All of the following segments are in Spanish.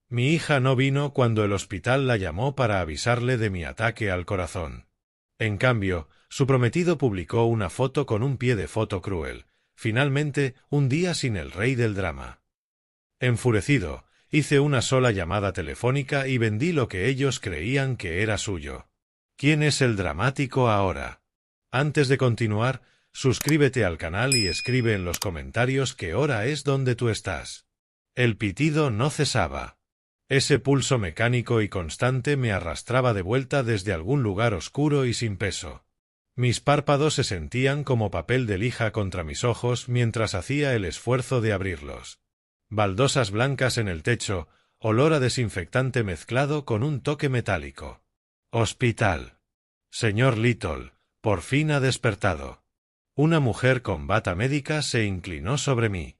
Mi hija no vino cuando el hospital la llamó para avisarle de mi ataque al corazón. En cambio, su prometido publicó una foto con un pie de foto cruel. Finalmente, un día sin el rey del drama. Enfurecido, hice una sola llamada telefónica y vendí lo que ellos creían que era suyo. ¿Quién es el dramático ahora? Antes de continuar, suscríbete al canal y escribe en los comentarios qué hora es donde tú estás. El pitido no cesaba. Ese pulso mecánico y constante me arrastraba de vuelta desde algún lugar oscuro y sin peso. Mis párpados se sentían como papel de lija contra mis ojos mientras hacía el esfuerzo de abrirlos. Baldosas blancas en el techo, olor a desinfectante mezclado con un toque metálico. Hospital. Señor Little, por fin ha despertado. Una mujer con bata médica se inclinó sobre mí.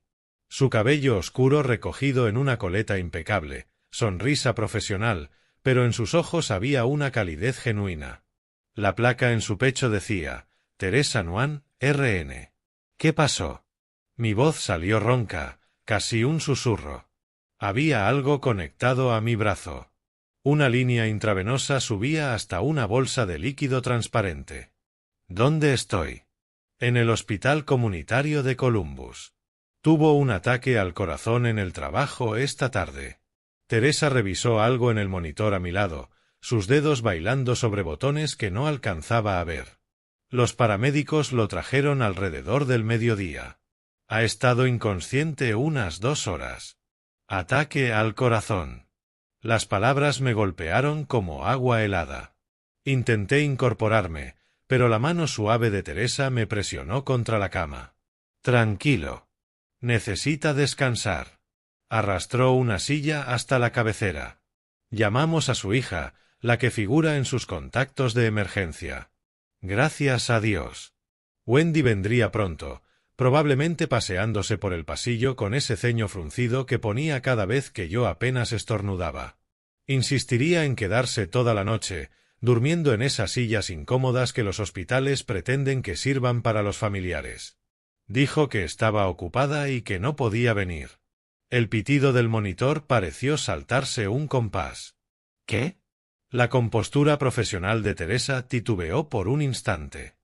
Su cabello oscuro recogido en una coleta impecable, sonrisa profesional, pero en sus ojos había una calidez genuina. La placa en su pecho decía, Teresa Nuan, RN. ¿Qué pasó? Mi voz salió ronca, casi un susurro. Había algo conectado a mi brazo. Una línea intravenosa subía hasta una bolsa de líquido transparente. ¿Dónde estoy? En el Hospital Comunitario de Columbus. Tuvo un ataque al corazón en el trabajo esta tarde. Teresa revisó algo en el monitor a mi lado, sus dedos bailando sobre botones que no alcanzaba a ver. Los paramédicos lo trajeron alrededor del mediodía. Ha estado inconsciente unas 2 horas. Ataque al corazón. Las palabras me golpearon como agua helada. Intenté incorporarme, pero la mano suave de Teresa me presionó contra la cama. Tranquilo. Necesita descansar. Arrastró una silla hasta la cabecera. Llamamos a su hija, la que figura en sus contactos de emergencia. Gracias a Dios. Wendy vendría pronto, probablemente paseándose por el pasillo con ese ceño fruncido que ponía cada vez que yo apenas estornudaba. Insistiría en quedarse toda la noche, durmiendo en esas sillas incómodas que los hospitales pretenden que sirvan para los familiares. Dijo que estaba ocupada y que no podía venir. El pitido del monitor pareció saltarse un compás. ¿Qué? La compostura profesional de Teresa titubeó por un instante.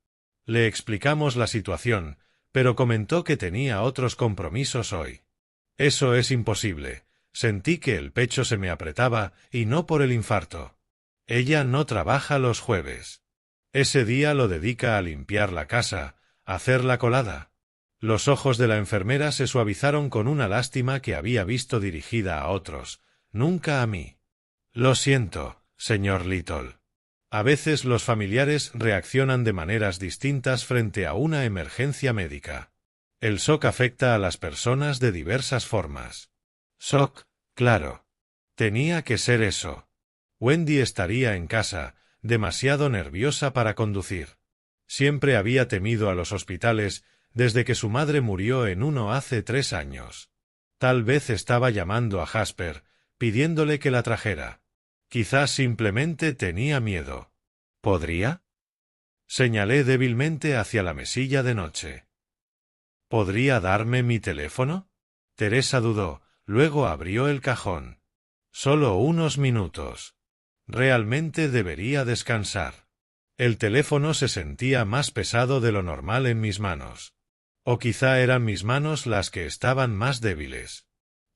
Le explicamos la situación, pero comentó que tenía otros compromisos hoy. Eso es imposible. Sentí que el pecho se me apretaba, y no por el infarto. Ella no trabaja los jueves. Ese día lo dedica a limpiar la casa, a hacer la colada. Los ojos de la enfermera se suavizaron con una lástima que había visto dirigida a otros, nunca a mí. Lo siento, señor Little. A veces los familiares reaccionan de maneras distintas frente a una emergencia médica. El shock afecta a las personas de diversas formas. Shock, claro. Tenía que ser eso. Wendy estaría en casa, demasiado nerviosa para conducir. Siempre había temido a los hospitales desde que su madre murió en uno hace 3 años. Tal vez estaba llamando a Jasper, pidiéndole que la trajera. Quizás simplemente tenía miedo. ¿Podría? Señalé débilmente hacia la mesilla de noche. ¿Podría darme mi teléfono? Teresa dudó, luego abrió el cajón. Solo unos minutos. Realmente debería descansar. El teléfono se sentía más pesado de lo normal en mis manos. O quizá eran mis manos las que estaban más débiles.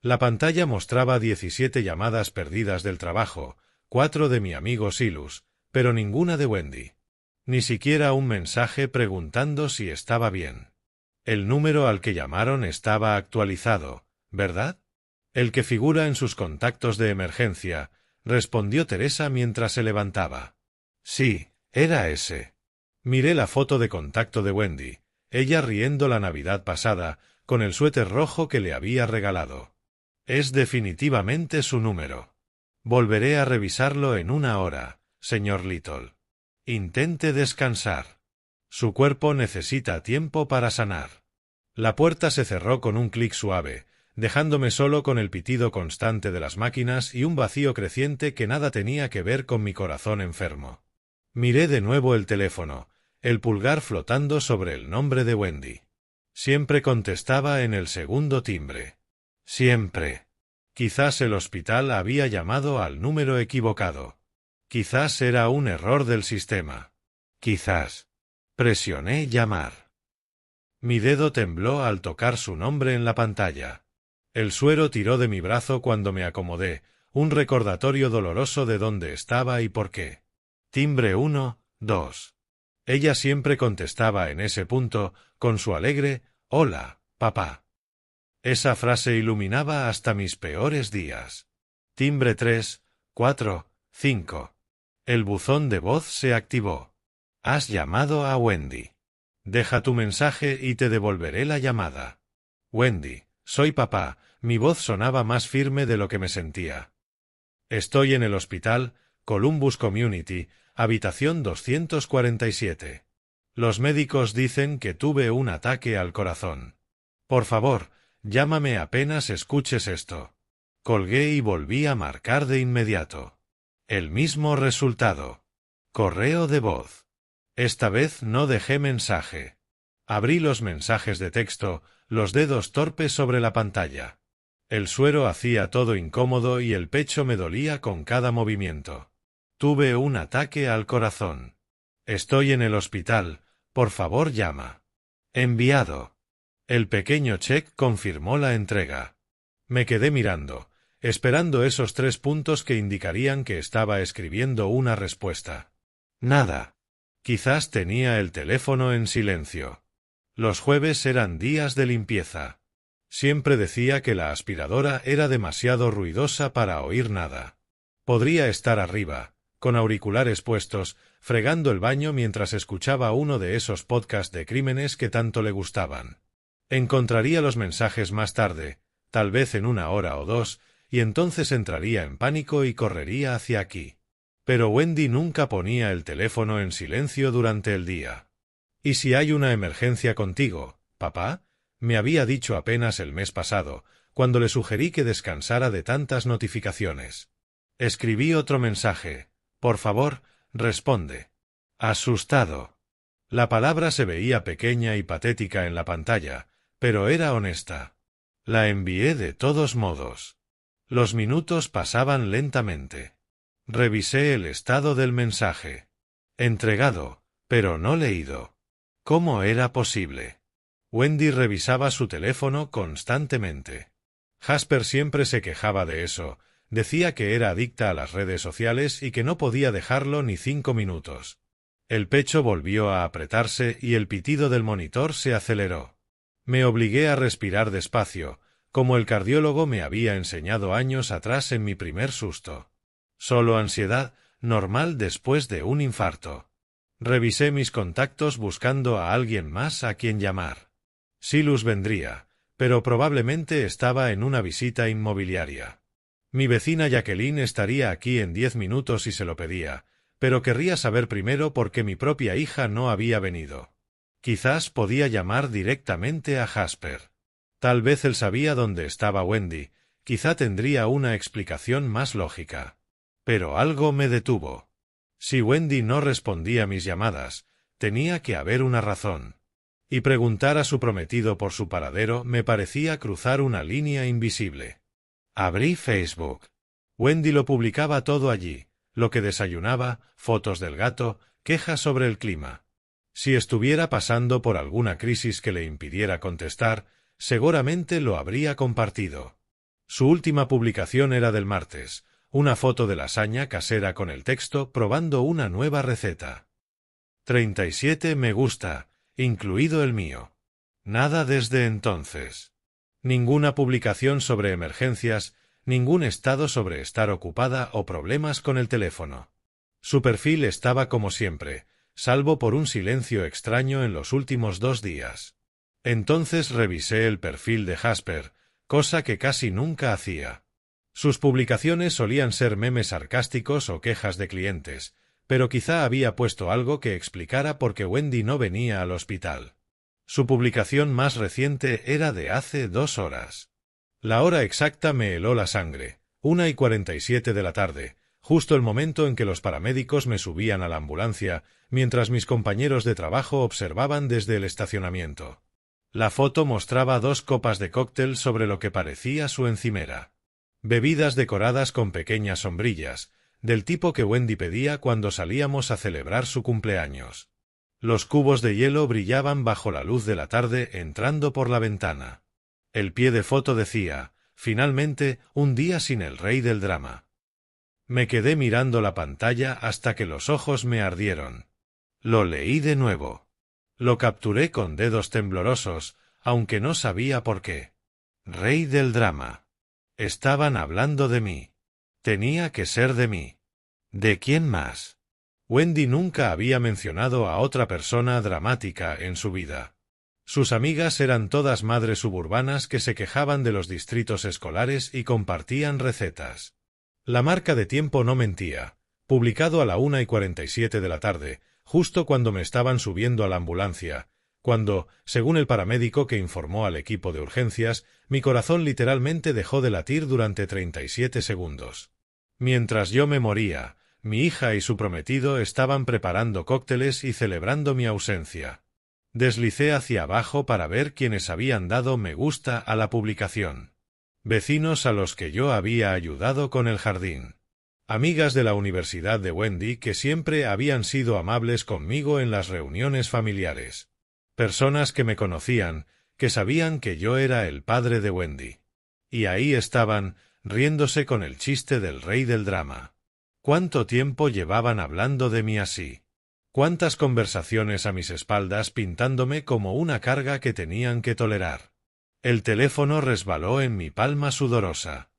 La pantalla mostraba 17 llamadas perdidas del trabajo, 4 de mi amigo Silus, pero ninguna de Wendy. Ni siquiera un mensaje preguntando si estaba bien. El número al que llamaron estaba actualizado, ¿verdad? El que figura en sus contactos de emergencia, respondió Teresa mientras se levantaba. Sí, era ese. Miré la foto de contacto de Wendy, ella riendo la Navidad pasada, con el suéter rojo que le había regalado. Es definitivamente su número. Volveré a revisarlo en 1 hora, señor Little. Intente descansar. Su cuerpo necesita tiempo para sanar. La puerta se cerró con un clic suave, dejándome solo con el pitido constante de las máquinas y un vacío creciente que nada tenía que ver con mi corazón enfermo. Miré de nuevo el teléfono, el pulgar flotando sobre el nombre de Wendy. Siempre contestaba en el segundo timbre. Siempre. Quizás el hospital había llamado al número equivocado. Quizás era un error del sistema. Quizás. Presioné llamar. Mi dedo tembló al tocar su nombre en la pantalla. El suero tiró de mi brazo cuando me acomodé, un recordatorio doloroso de dónde estaba y por qué. Timbre 1, 2. Ella siempre contestaba en ese punto, con su alegre «Hola, papá». Esa frase iluminaba hasta mis peores días. Timbre 3, 4, 5. El buzón de voz se activó. Has llamado a Wendy. Deja tu mensaje y te devolveré la llamada. Wendy, soy papá. Mi voz sonaba más firme de lo que me sentía. Estoy en el hospital, Columbus Community, habitación 247. Los médicos dicen que tuve un ataque al corazón. Por favor, llámame apenas escuches esto. Colgué y volví a marcar de inmediato. El mismo resultado. Correo de voz. Esta vez no dejé mensaje. Abrí los mensajes de texto, los dedos torpes sobre la pantalla. El suero hacía todo incómodo y el pecho me dolía con cada movimiento. Tuve un ataque al corazón. Estoy en el hospital, por favor llama. Enviado. El pequeño check confirmó la entrega. Me quedé mirando, esperando esos 3 puntos que indicarían que estaba escribiendo una respuesta. Nada. Quizás tenía el teléfono en silencio. Los jueves eran días de limpieza. Siempre decía que la aspiradora era demasiado ruidosa para oír nada. Podría estar arriba, con auriculares puestos, fregando el baño mientras escuchaba uno de esos podcasts de crímenes que tanto le gustaban. Encontraría los mensajes más tarde, tal vez en 1 hora o 2, y entonces entraría en pánico y correría hacia aquí. Pero Wendy nunca ponía el teléfono en silencio durante el día. ¿Y si hay una emergencia contigo, papá? Me había dicho apenas el mes pasado, cuando le sugerí que descansara de tantas notificaciones. Escribí otro mensaje. Por favor, responde. Asustado. La palabra se veía pequeña y patética en la pantalla, pero era honesta. La envié de todos modos. Los minutos pasaban lentamente. Revisé el estado del mensaje. Entregado, pero no leído. ¿Cómo era posible? Wendy revisaba su teléfono constantemente. Jasper siempre se quejaba de eso, decía que era adicta a las redes sociales y que no podía dejarlo ni 5 minutos. El pecho volvió a apretarse y el pitido del monitor se aceleró. Me obligué a respirar despacio, como el cardiólogo me había enseñado años atrás en mi primer susto. Solo ansiedad, normal después de un infarto. Revisé mis contactos buscando a alguien más a quien llamar. Silus vendría, pero probablemente estaba en una visita inmobiliaria. Mi vecina Jacqueline estaría aquí en 10 minutos si se lo pedía, pero querría saber primero por qué mi propia hija no había venido. Quizás podía llamar directamente a Jasper. Tal vez él sabía dónde estaba Wendy, quizá tendría una explicación más lógica. Pero algo me detuvo. Si Wendy no respondía a mis llamadas, tenía que haber una razón. Y preguntar a su prometido por su paradero me parecía cruzar una línea invisible. Abrí Facebook. Wendy lo publicaba todo allí, lo que desayunaba, fotos del gato, quejas sobre el clima. Si estuviera pasando por alguna crisis que le impidiera contestar, seguramente lo habría compartido. Su última publicación era del martes, una foto de lasaña casera con el texto probando una nueva receta. 37 me gusta, incluido el mío. Nada desde entonces. Ninguna publicación sobre emergencias, ningún estado sobre estar ocupada o problemas con el teléfono. Su perfil estaba como siempre, salvo por un silencio extraño en los últimos 2 días. Entonces revisé el perfil de Jasper, cosa que casi nunca hacía. Sus publicaciones solían ser memes sarcásticos o quejas de clientes, pero quizá había puesto algo que explicara por qué Wendy no venía al hospital. Su publicación más reciente era de hace 2 horas. La hora exacta me heló la sangre, 1:47 de la tarde, justo el momento en que los paramédicos me subían a la ambulancia, mientras mis compañeros de trabajo observaban desde el estacionamiento. La foto mostraba 2 copas de cóctel sobre lo que parecía su encimera. Bebidas decoradas con pequeñas sombrillas, del tipo que Wendy pedía cuando salíamos a celebrar su cumpleaños. Los cubos de hielo brillaban bajo la luz de la tarde entrando por la ventana. El pie de foto decía, finalmente, un día sin el rey del drama. Me quedé mirando la pantalla hasta que los ojos me ardieron. Lo leí de nuevo. Lo capturé con dedos temblorosos, aunque no sabía por qué. Rey del drama. Estaban hablando de mí. Tenía que ser de mí. ¿De quién más? Wendy nunca había mencionado a otra persona dramática en su vida. Sus amigas eran todas madres suburbanas que se quejaban de los distritos escolares y compartían recetas. La marca de tiempo no mentía. Publicado a la 1:47 de la tarde, justo cuando me estaban subiendo a la ambulancia, cuando, según el paramédico que informó al equipo de urgencias, mi corazón literalmente dejó de latir durante 37 segundos. Mientras yo me moría, mi hija y su prometido estaban preparando cócteles y celebrando mi ausencia. Deslicé hacia abajo para ver quiénes habían dado me gusta a la publicación. Vecinos a los que yo había ayudado con el jardín. Amigas de la universidad de Wendy que siempre habían sido amables conmigo en las reuniones familiares. Personas que me conocían, que sabían que yo era el padre de Wendy. Y ahí estaban, riéndose con el chiste del rey del drama. ¿Cuánto tiempo llevaban hablando de mí así? ¿Cuántas conversaciones a mis espaldas pintándome como una carga que tenían que tolerar? El teléfono resbaló en mi palma sudorosa.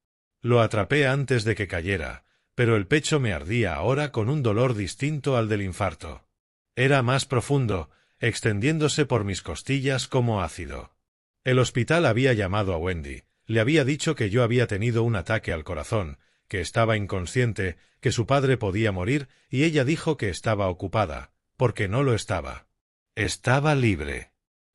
Lo atrapé antes de que cayera, pero el pecho me ardía ahora con un dolor distinto al del infarto. Era más profundo, extendiéndose por mis costillas como ácido. El hospital había llamado a Wendy, le había dicho que yo había tenido un ataque al corazón, que estaba inconsciente, que su padre podía morir, y ella dijo que estaba ocupada, porque no lo estaba. Estaba libre.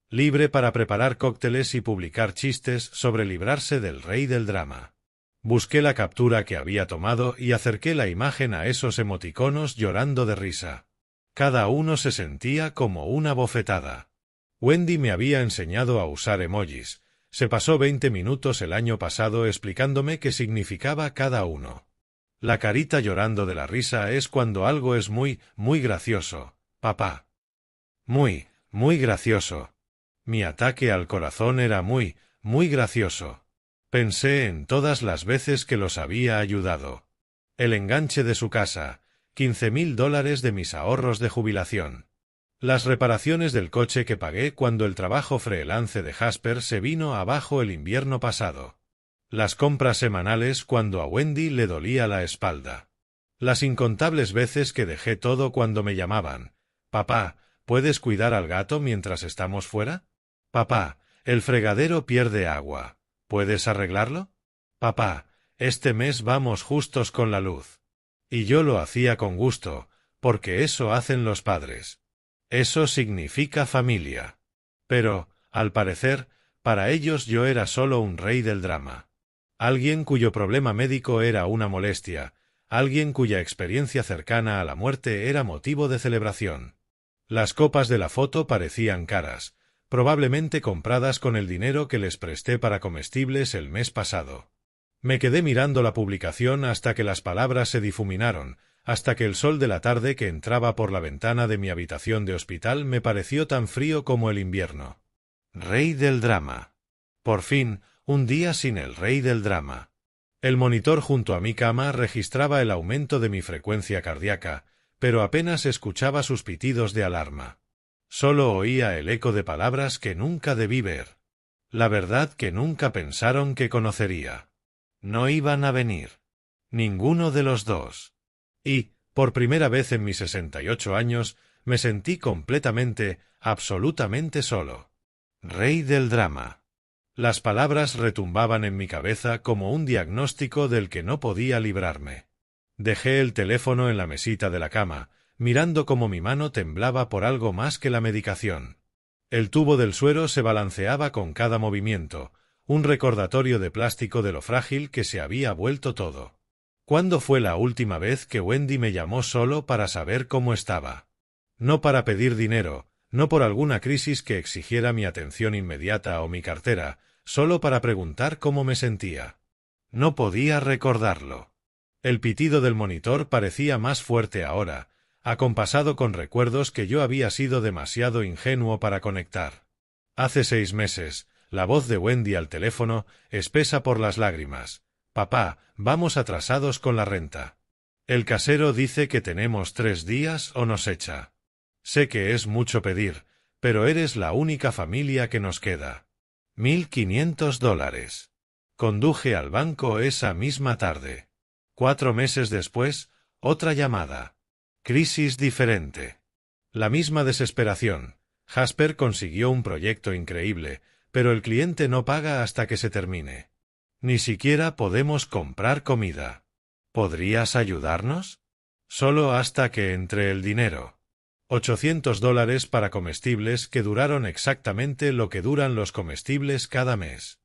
Libre para preparar cócteles y publicar chistes sobre librarse del rey del drama. Busqué la captura que había tomado y acerqué la imagen a esos emoticonos llorando de risa. Cada uno se sentía como una bofetada. Wendy me había enseñado a usar emojis. Se pasó 20 minutos el año pasado explicándome qué significaba cada uno. La carita llorando de la risa es cuando algo es muy, muy gracioso, papá. Muy, muy gracioso. Mi ataque al corazón era muy, muy gracioso. Pensé en todas las veces que los había ayudado. El enganche de su casa, $15,000 de mis ahorros de jubilación. Las reparaciones del coche que pagué cuando el trabajo freelance de Jasper se vino abajo el invierno pasado. Las compras semanales cuando a Wendy le dolía la espalda. Las incontables veces que dejé todo cuando me llamaban. Papá, ¿puedes cuidar al gato mientras estamos fuera? Papá, el fregadero pierde agua. ¿Puedes arreglarlo? Papá, este mes vamos justos con la luz. Y yo lo hacía con gusto, porque eso hacen los padres. Eso significa familia. Pero, al parecer, para ellos yo era solo un rey del drama. Alguien cuyo problema médico era una molestia, alguien cuya experiencia cercana a la muerte era motivo de celebración. Las copas de la foto parecían caras, probablemente compradas con el dinero que les presté para comestibles el mes pasado. Me quedé mirando la publicación hasta que las palabras se difuminaron, hasta que el sol de la tarde que entraba por la ventana de mi habitación de hospital me pareció tan frío como el invierno. Rey del drama. Por fin, un día sin el rey del drama. El monitor junto a mi cama registraba el aumento de mi frecuencia cardíaca, pero apenas escuchaba sus pitidos de alarma. Solo oía el eco de palabras que nunca debí ver. La verdad que nunca pensaron que conocería. No iban a venir. Ninguno de los dos. Y, por primera vez en mis 68 años, me sentí completamente, absolutamente solo. Rey del drama. Las palabras retumbaban en mi cabeza como un diagnóstico del que no podía librarme. Dejé el teléfono en la mesita de la cama, mirando cómo mi mano temblaba por algo más que la medicación. El tubo del suero se balanceaba con cada movimiento, un recordatorio de plástico de lo frágil que se había vuelto todo. ¿Cuándo fue la última vez que Wendy me llamó solo para saber cómo estaba? No para pedir dinero, no por alguna crisis que exigiera mi atención inmediata o mi cartera, solo para preguntar cómo me sentía. No podía recordarlo. El pitido del monitor parecía más fuerte ahora, acompasado con recuerdos que yo había sido demasiado ingenuo para conectar. Hace 6 meses, la voz de Wendy al teléfono, espesa por las lágrimas. Papá, vamos atrasados con la renta. El casero dice que tenemos 3 días o nos echa. Sé que es mucho pedir, pero eres la única familia que nos queda. $1.500. Conduje al banco esa misma tarde. 4 meses después, otra llamada. Crisis diferente. La misma desesperación. Jasper consiguió un proyecto increíble, pero el cliente no paga hasta que se termine. Ni siquiera podemos comprar comida. ¿Podrías ayudarnos? Solo hasta que entre el dinero. $800 para comestibles que duraron exactamente lo que duran los comestibles cada mes.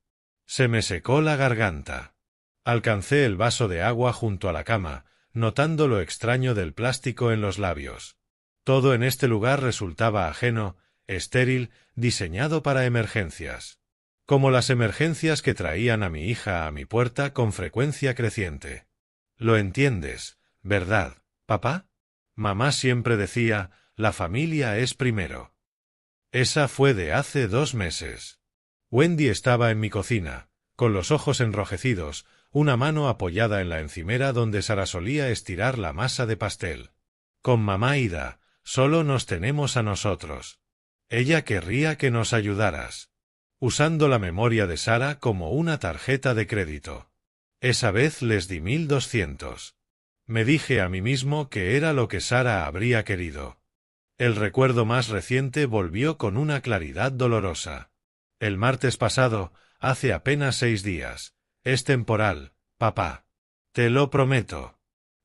Se me secó la garganta. Alcancé el vaso de agua junto a la cama, notando lo extraño del plástico en los labios. Todo en este lugar resultaba ajeno, estéril, diseñado para emergencias. Como las emergencias que traían a mi hija a mi puerta con frecuencia creciente. Lo entiendes, ¿verdad, papá? Mamá siempre decía, la familia es primero. Esa fue de hace 2 meses. Wendy estaba en mi cocina, con los ojos enrojecidos, una mano apoyada en la encimera donde Sara solía estirar la masa de pastel. Con mamá Ida, solo nos tenemos a nosotros. Ella querría que nos ayudaras. Usando la memoria de Sara como una tarjeta de crédito. Esa vez les di 1.200. Me dije a mí mismo que era lo que Sara habría querido. El recuerdo más reciente volvió con una claridad dolorosa. El martes pasado, hace apenas 6 días. Es temporal, papá. Te lo prometo.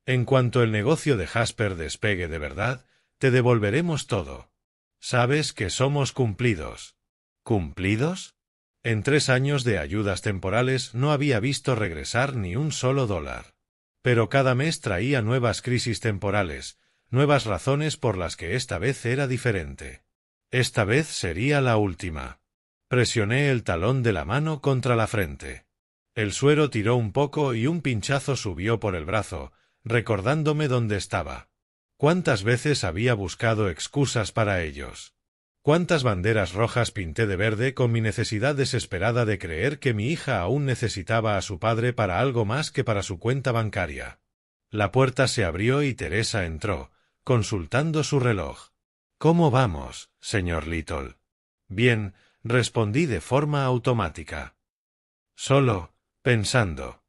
En cuanto el negocio de Jasper despegue de verdad, te devolveremos todo. Sabes que somos cumplidos. ¿Cumplidos? En 3 años de ayudas temporales no había visto regresar ni un solo dólar. Pero cada mes traía nuevas crisis temporales, nuevas razones por las que esta vez era diferente. Esta vez sería la última. Presioné el talón de la mano contra la frente. El suero tiró un poco y un pinchazo subió por el brazo, recordándome dónde estaba. ¿Cuántas veces había buscado excusas para ellos? ¿Cuántas banderas rojas pinté de verde con mi necesidad desesperada de creer que mi hija aún necesitaba a su padre para algo más que para su cuenta bancaria? La puerta se abrió y Teresa entró, consultando su reloj. ¿Cómo vamos, señor Little? Bien, respondí de forma automática. Solo, pensando.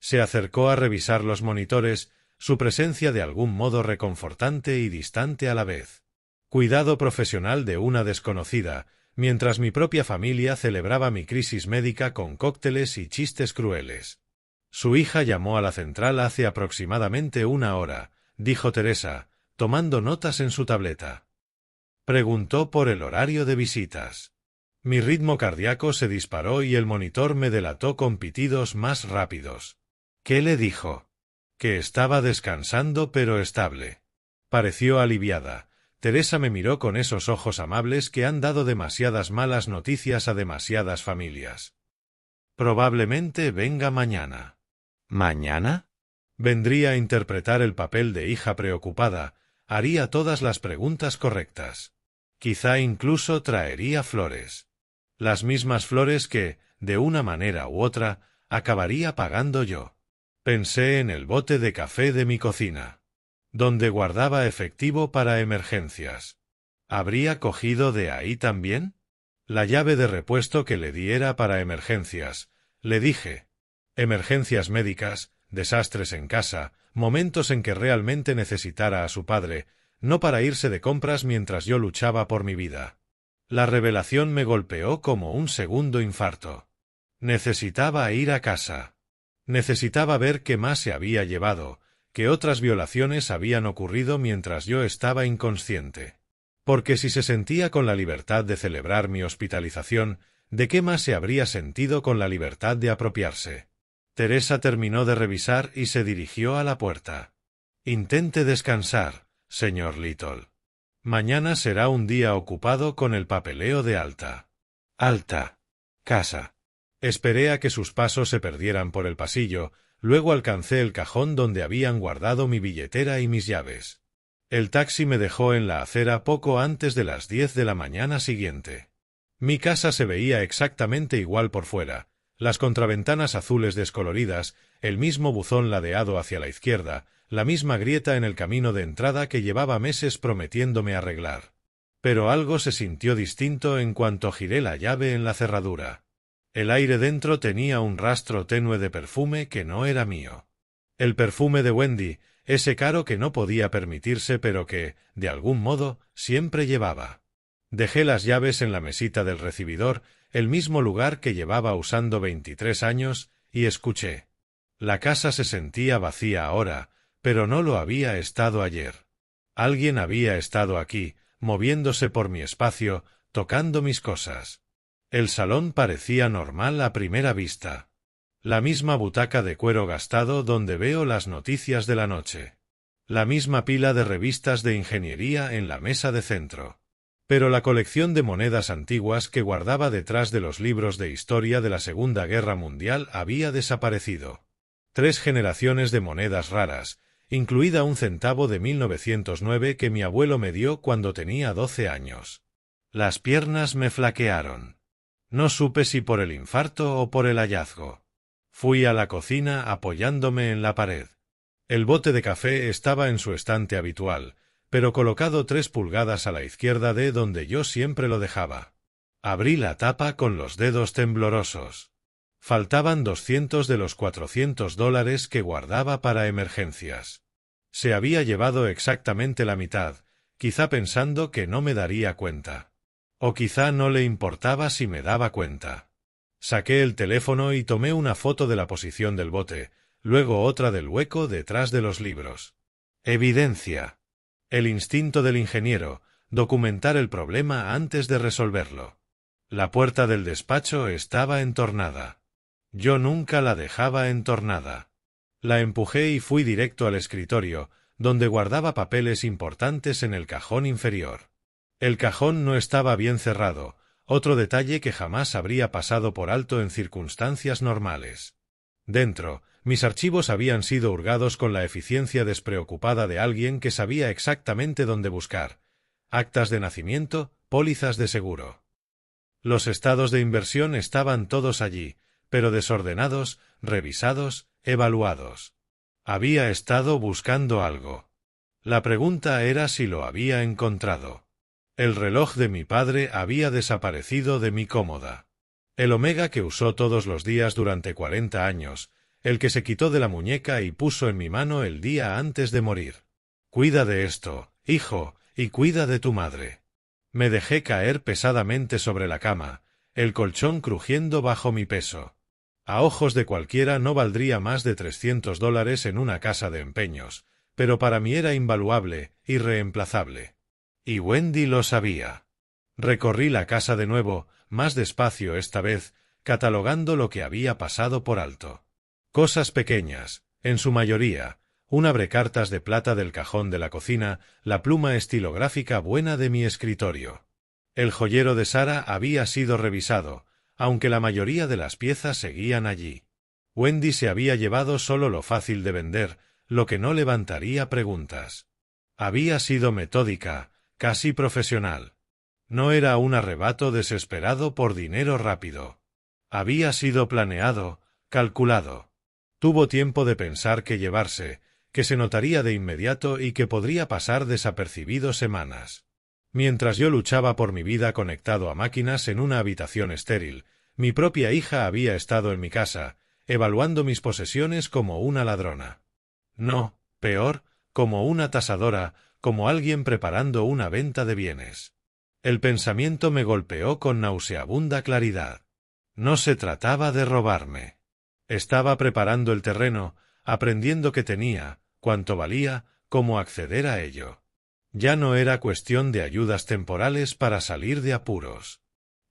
Se acercó a revisar los monitores, su presencia de algún modo reconfortante y distante a la vez. Cuidado profesional de una desconocida, mientras mi propia familia celebraba mi crisis médica con cócteles y chistes crueles. Su hija llamó a la central hace aproximadamente 1 hora, dijo Teresa, tomando notas en su tableta. Preguntó por el horario de visitas. Mi ritmo cardíaco se disparó y el monitor me delató con pitidos más rápidos. ¿Qué le dijo? Que estaba descansando pero estable. Pareció aliviada. Teresa me miró con esos ojos amables que han dado demasiadas malas noticias a demasiadas familias. Probablemente venga mañana. ¿Mañana? Vendría a interpretar el papel de hija preocupada, haría todas las preguntas correctas. Quizá incluso traería flores. Las mismas flores que, de una manera u otra, acabaría pagando yo. Pensé en el bote de café de mi cocina, donde guardaba efectivo para emergencias. ¿Habría cogido de ahí también? La llave de repuesto que le di era para emergencias, le dije. Emergencias médicas, desastres en casa, momentos en que realmente necesitara a su padre, no para irse de compras mientras yo luchaba por mi vida. La revelación me golpeó como un segundo infarto. Necesitaba ir a casa. Necesitaba ver qué más se había llevado, que otras violaciones habían ocurrido mientras yo estaba inconsciente. Porque si se sentía con la libertad de celebrar mi hospitalización, ¿de qué más se habría sentido con la libertad de apropiarse? Teresa terminó de revisar y se dirigió a la puerta. Intente descansar, señor Little. Mañana será un día ocupado con el papeleo de alta. Alta. Casa. Esperé a que sus pasos se perdieran por el pasillo, luego alcancé el cajón donde habían guardado mi billetera y mis llaves. El taxi me dejó en la acera poco antes de las 10 de la mañana siguiente. Mi casa se veía exactamente igual por fuera, las contraventanas azules descoloridas, el mismo buzón ladeado hacia la izquierda, la misma grieta en el camino de entrada que llevaba meses prometiéndome arreglar. Pero algo se sintió distinto en cuanto giré la llave en la cerradura. El aire dentro tenía un rastro tenue de perfume que no era mío. El perfume de Wendy, ese caro que no podía permitirse pero que, de algún modo, siempre llevaba. Dejé las llaves en la mesita del recibidor, el mismo lugar que llevaba usando 23 años, y escuché. La casa se sentía vacía ahora, pero no lo había estado ayer. Alguien había estado aquí, moviéndose por mi espacio, tocando mis cosas. El salón parecía normal a primera vista. La misma butaca de cuero gastado donde veo las noticias de la noche. La misma pila de revistas de ingeniería en la mesa de centro. Pero la colección de monedas antiguas que guardaba detrás de los libros de historia de la Segunda Guerra Mundial había desaparecido. 3 generaciones de monedas raras, incluida un centavo de 1909 que mi abuelo me dio cuando tenía 12 años. Las piernas me flaquearon. No supe si por el infarto o por el hallazgo. Fui a la cocina apoyándome en la pared. El bote de café estaba en su estante habitual, pero colocado 3 pulgadas a la izquierda de donde yo siempre lo dejaba. Abrí la tapa con los dedos temblorosos. Faltaban 200 de los $400 que guardaba para emergencias. Se había llevado exactamente la mitad, quizá pensando que no me daría cuenta. O quizá no le importaba si me daba cuenta. Saqué el teléfono y tomé una foto de la posición del bote, luego otra del hueco detrás de los libros. Evidencia. El instinto del ingeniero, documentar el problema antes de resolverlo. La puerta del despacho estaba entornada. Yo nunca la dejaba entornada. La empujé y fui directo al escritorio, donde guardaba papeles importantes en el cajón inferior. El cajón no estaba bien cerrado, otro detalle que jamás habría pasado por alto en circunstancias normales. Dentro, mis archivos habían sido hurgados con la eficiencia despreocupada de alguien que sabía exactamente dónde buscar. Actas de nacimiento, pólizas de seguro. Los estados de inversión estaban todos allí, pero desordenados, revisados, evaluados. Había estado buscando algo. La pregunta era si lo había encontrado. El reloj de mi padre había desaparecido de mi cómoda. El Omega que usó todos los días durante 40 años, el que se quitó de la muñeca y puso en mi mano el día antes de morir. Cuida de esto, hijo, y cuida de tu madre. Me dejé caer pesadamente sobre la cama, el colchón crujiendo bajo mi peso. A ojos de cualquiera no valdría más de $300 en una casa de empeños, pero para mí era invaluable, irreemplazable. Y Wendy lo sabía. Recorrí la casa de nuevo, más despacio esta vez, catalogando lo que había pasado por alto. Cosas pequeñas, en su mayoría, un abrecartas de plata del cajón de la cocina, la pluma estilográfica buena de mi escritorio. El joyero de Sara había sido revisado, aunque la mayoría de las piezas seguían allí. Wendy se había llevado solo lo fácil de vender, lo que no levantaría preguntas. Había sido metódica, casi profesional. No era un arrebato desesperado por dinero rápido. Había sido planeado, calculado. Tuvo tiempo de pensar qué llevarse, que se notaría de inmediato y que podría pasar desapercibido semanas. Mientras yo luchaba por mi vida conectado a máquinas en una habitación estéril, mi propia hija había estado en mi casa, evaluando mis posesiones como una ladrona. No, peor, como una tasadora, como alguien preparando una venta de bienes. El pensamiento me golpeó con nauseabunda claridad. No se trataba de robarme. Estaba preparando el terreno, aprendiendo qué tenía, cuánto valía, cómo acceder a ello. Ya no era cuestión de ayudas temporales para salir de apuros.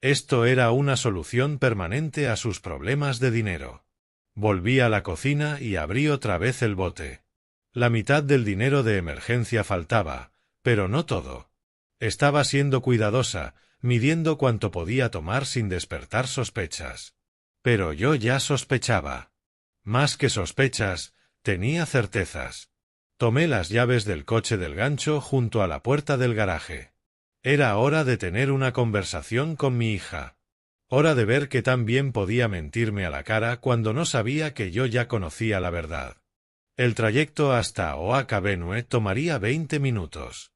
Esto era una solución permanente a sus problemas de dinero. Volví a la cocina y abrí otra vez el bote. La mitad del dinero de emergencia faltaba, pero no todo. Estaba siendo cuidadosa, midiendo cuánto podía tomar sin despertar sospechas. Pero yo ya sospechaba. Más que sospechas, tenía certezas. Tomé las llaves del coche del gancho junto a la puerta del garaje. Era hora de tener una conversación con mi hija. Hora de ver que tan bien podía mentirme a la cara cuando no sabía que yo ya conocía la verdad. El trayecto hasta Oak-Avenue tomaría 20 minutos.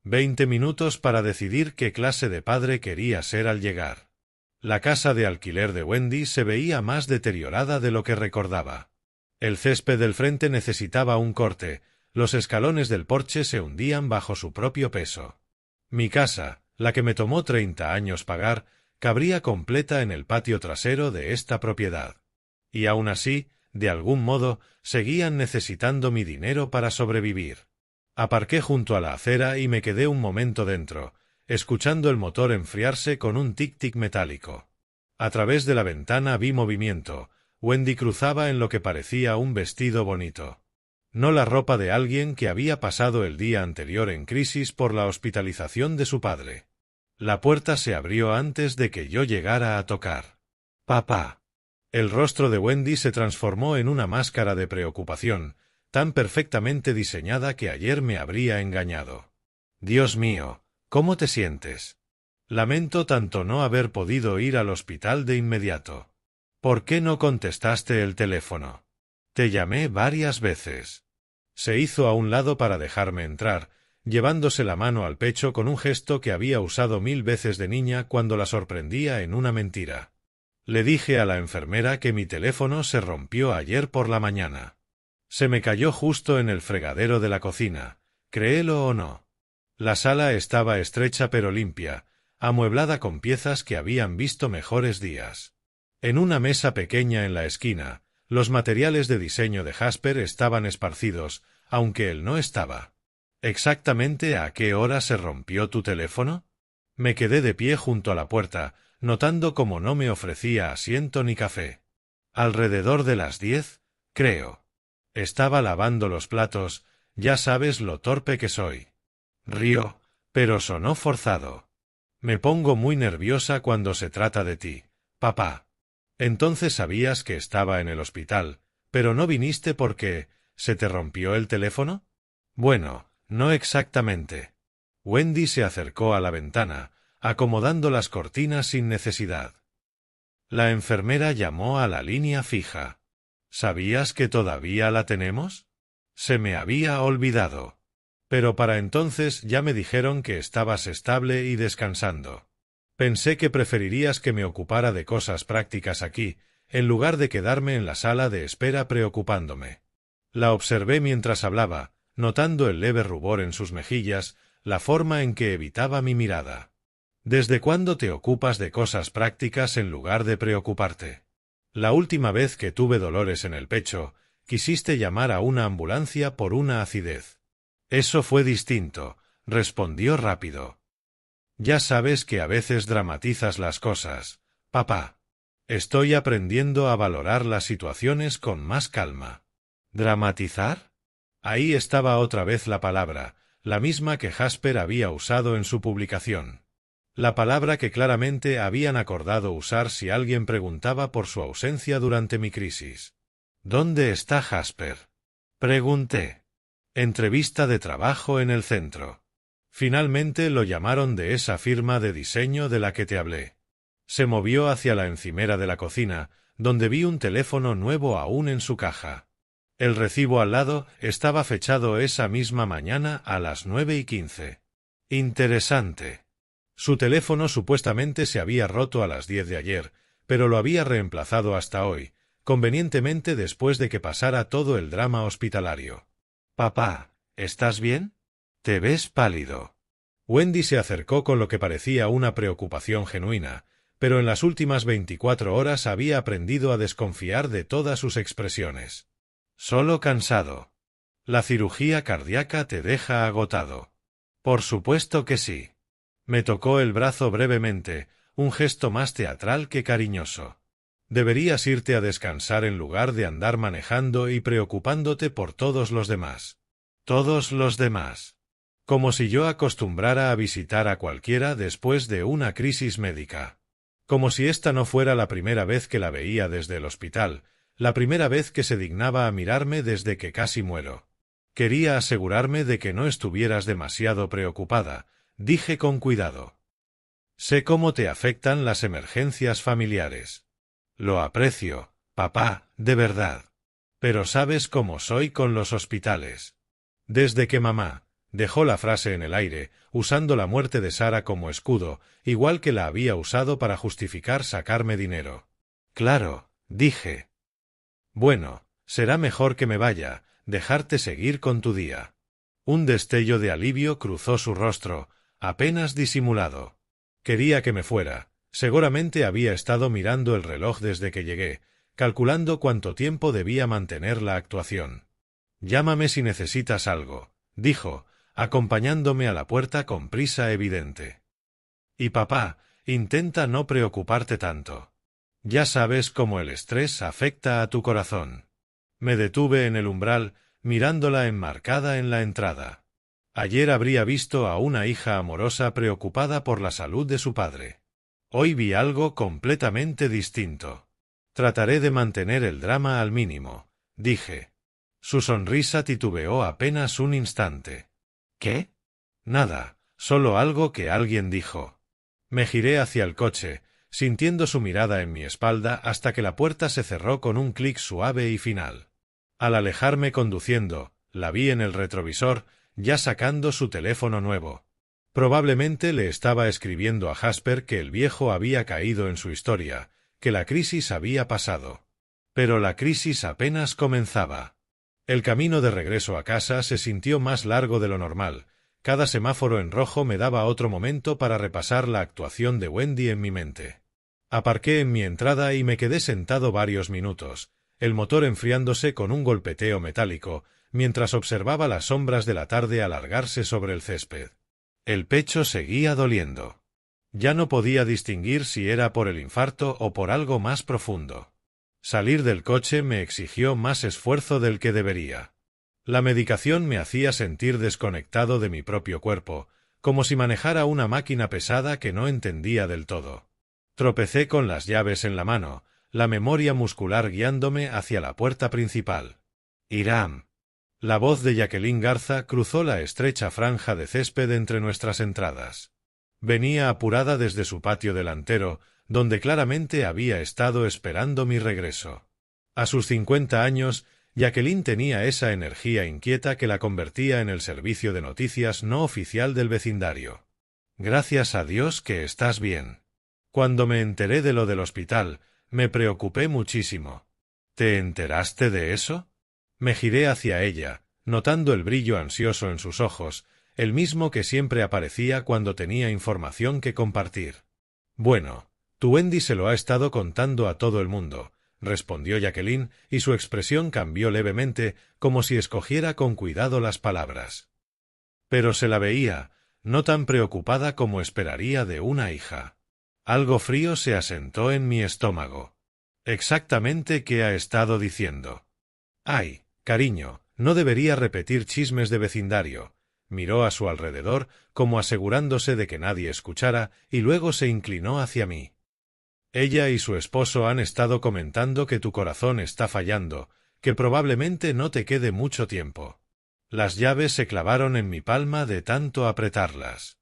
20 minutos para decidir qué clase de padre quería ser al llegar. La casa de alquiler de Wendy se veía más deteriorada de lo que recordaba. El césped del frente necesitaba un corte, los escalones del porche se hundían bajo su propio peso. Mi casa, la que me tomó 30 años pagar, cabría completa en el patio trasero de esta propiedad. Y aún así, de algún modo, seguían necesitando mi dinero para sobrevivir. Aparqué junto a la acera y me quedé un momento dentro, escuchando el motor enfriarse con un tic-tic metálico. A través de la ventana vi movimiento. Wendy cruzaba en lo que parecía un vestido bonito. No la ropa de alguien que había pasado el día anterior en crisis por la hospitalización de su padre. La puerta se abrió antes de que yo llegara a tocar. «Papá». El rostro de Wendy se transformó en una máscara de preocupación, tan perfectamente diseñada que ayer me habría engañado. «Dios mío, ¿cómo te sientes? Lamento tanto no haber podido ir al hospital de inmediato. ¿Por qué no contestaste el teléfono? Te llamé varias veces». Se hizo a un lado para dejarme entrar, llevándose la mano al pecho con un gesto que había usado 1000 veces de niña cuando la sorprendía en una mentira. Le dije a la enfermera que mi teléfono se rompió ayer por la mañana. Se me cayó justo en el fregadero de la cocina, créelo o no. La sala estaba estrecha pero limpia, amueblada con piezas que habían visto mejores días. En una mesa pequeña en la esquina, los materiales de diseño de Jasper estaban esparcidos, aunque él no estaba. ¿Exactamente a qué hora se rompió tu teléfono? Me quedé de pie junto a la puerta, notando cómo no me ofrecía asiento ni café. Alrededor de las 10, creo. Estaba lavando los platos, ya sabes lo torpe que soy. Rió, pero sonó forzado. Me pongo muy nerviosa cuando se trata de ti, papá. Entonces sabías que estaba en el hospital, pero no viniste porque ¿se te rompió el teléfono? Bueno, no exactamente. Wendy se acercó a la ventana, acomodando las cortinas sin necesidad. La enfermera llamó a la línea fija. ¿Sabías que todavía la tenemos? Se me había olvidado. Pero para entonces ya me dijeron que estabas estable y descansando. Pensé que preferirías que me ocupara de cosas prácticas aquí, en lugar de quedarme en la sala de espera preocupándome. La observé mientras hablaba, notando el leve rubor en sus mejillas, la forma en que evitaba mi mirada. ¿Desde cuándo te ocupas de cosas prácticas en lugar de preocuparte? La última vez que tuve dolores en el pecho, quisiste llamar a una ambulancia por una acidez. Eso fue distinto, respondió rápido. Ya sabes que a veces dramatizas las cosas, papá. Estoy aprendiendo a valorar las situaciones con más calma. ¿Dramatizar? Ahí estaba otra vez la palabra, la misma que Jasper había usado en su publicación. La palabra que claramente habían acordado usar si alguien preguntaba por su ausencia durante mi crisis. ¿Dónde está Jasper? Pregunté. Entrevista de trabajo en el centro. Finalmente lo llamaron de esa firma de diseño de la que te hablé. Se movió hacia la encimera de la cocina, donde vi un teléfono nuevo aún en su caja. El recibo al lado estaba fechado esa misma mañana a las 9:15. Interesante. Su teléfono supuestamente se había roto a las 10 de ayer, pero lo había reemplazado hasta hoy, convenientemente después de que pasara todo el drama hospitalario. Papá, ¿estás bien? Te ves pálido. Wendy se acercó con lo que parecía una preocupación genuina, pero en las últimas 24 horas había aprendido a desconfiar de todas sus expresiones. Solo cansado. La cirugía cardíaca te deja agotado. Por supuesto que sí. Me tocó el brazo brevemente, un gesto más teatral que cariñoso. Deberías irte a descansar en lugar de andar manejando y preocupándote por todos los demás. Todos los demás. Como si yo acostumbrara a visitar a cualquiera después de una crisis médica. como si esta no fuera la primera vez que la veía desde el hospital, la primera vez que se dignaba a mirarme desde que casi muero. Quería asegurarme de que no estuvieras demasiado preocupada, dije con cuidado. Sé cómo te afectan las emergencias familiares. Lo aprecio, papá, de verdad. Pero sabes cómo soy con los hospitales. Desde que mamá dejó la frase en el aire, usando la muerte de Sara como escudo, igual que la había usado para justificar sacarme dinero. Claro, dije. Bueno, será mejor que me vaya, dejarte seguir con tu día. Un destello de alivio cruzó su rostro, apenas disimulado. Quería que me fuera. Seguramente había estado mirando el reloj desde que llegué, calculando cuánto tiempo debía mantener la actuación. Llámame si necesitas algo, dijo, acompañándome a la puerta con prisa evidente. Y papá, intenta no preocuparte tanto. Ya sabes cómo el estrés afecta a tu corazón. Me detuve en el umbral, mirándola enmarcada en la entrada. Ayer habría visto a una hija amorosa preocupada por la salud de su padre. Hoy vi algo completamente distinto. Trataré de mantener el drama al mínimo, dije. Su sonrisa titubeó apenas un instante. ¿Qué? Nada, solo algo que alguien dijo. Me giré hacia el coche, sintiendo su mirada en mi espalda hasta que la puerta se cerró con un clic suave y final. Al alejarme conduciendo, la vi en el retrovisor, ya sacando su teléfono nuevo. Probablemente le estaba escribiendo a Jasper que el viejo había caído en su historia, que la crisis había pasado. Pero la crisis apenas comenzaba. El camino de regreso a casa se sintió más largo de lo normal. Cada semáforo en rojo me daba otro momento para repasar la actuación de Wendy en mi mente. Aparqué en mi entrada y me quedé sentado varios minutos, el motor enfriándose con un golpeteo metálico, mientras observaba las sombras de la tarde alargarse sobre el césped. El pecho seguía doliendo. Ya no podía distinguir si era por el infarto o por algo más profundo. Salir del coche me exigió más esfuerzo del que debería. La medicación me hacía sentir desconectado de mi propio cuerpo, como si manejara una máquina pesada que no entendía del todo. Tropecé con las llaves en la mano, la memoria muscular guiándome hacia la puerta principal. Hiram. La voz de Jacqueline Garza cruzó la estrecha franja de césped entre nuestras entradas. Venía apurada desde su patio delantero, donde claramente había estado esperando mi regreso. A sus 50 años, Jacqueline tenía esa energía inquieta que la convertía en el servicio de noticias no oficial del vecindario. Gracias a Dios que estás bien. Cuando me enteré de lo del hospital, me preocupé muchísimo. ¿Te enteraste de eso? Me giré hacia ella, notando el brillo ansioso en sus ojos, el mismo que siempre aparecía cuando tenía información que compartir. Bueno, tu Wendy se lo ha estado contando a todo el mundo, respondió Jacqueline, y su expresión cambió levemente, como si escogiera con cuidado las palabras. Pero se la veía, no tan preocupada como esperaría de una hija. Algo frío se asentó en mi estómago. ¿Exactamente qué ha estado diciendo? Ay, cariño, no debería repetir chismes de vecindario. Miró a su alrededor, como asegurándose de que nadie escuchara, y luego se inclinó hacia mí. Ella y su esposo han estado comentando que tu corazón está fallando, que probablemente no te quede mucho tiempo. Las llaves se clavaron en mi palma de tanto apretarlas.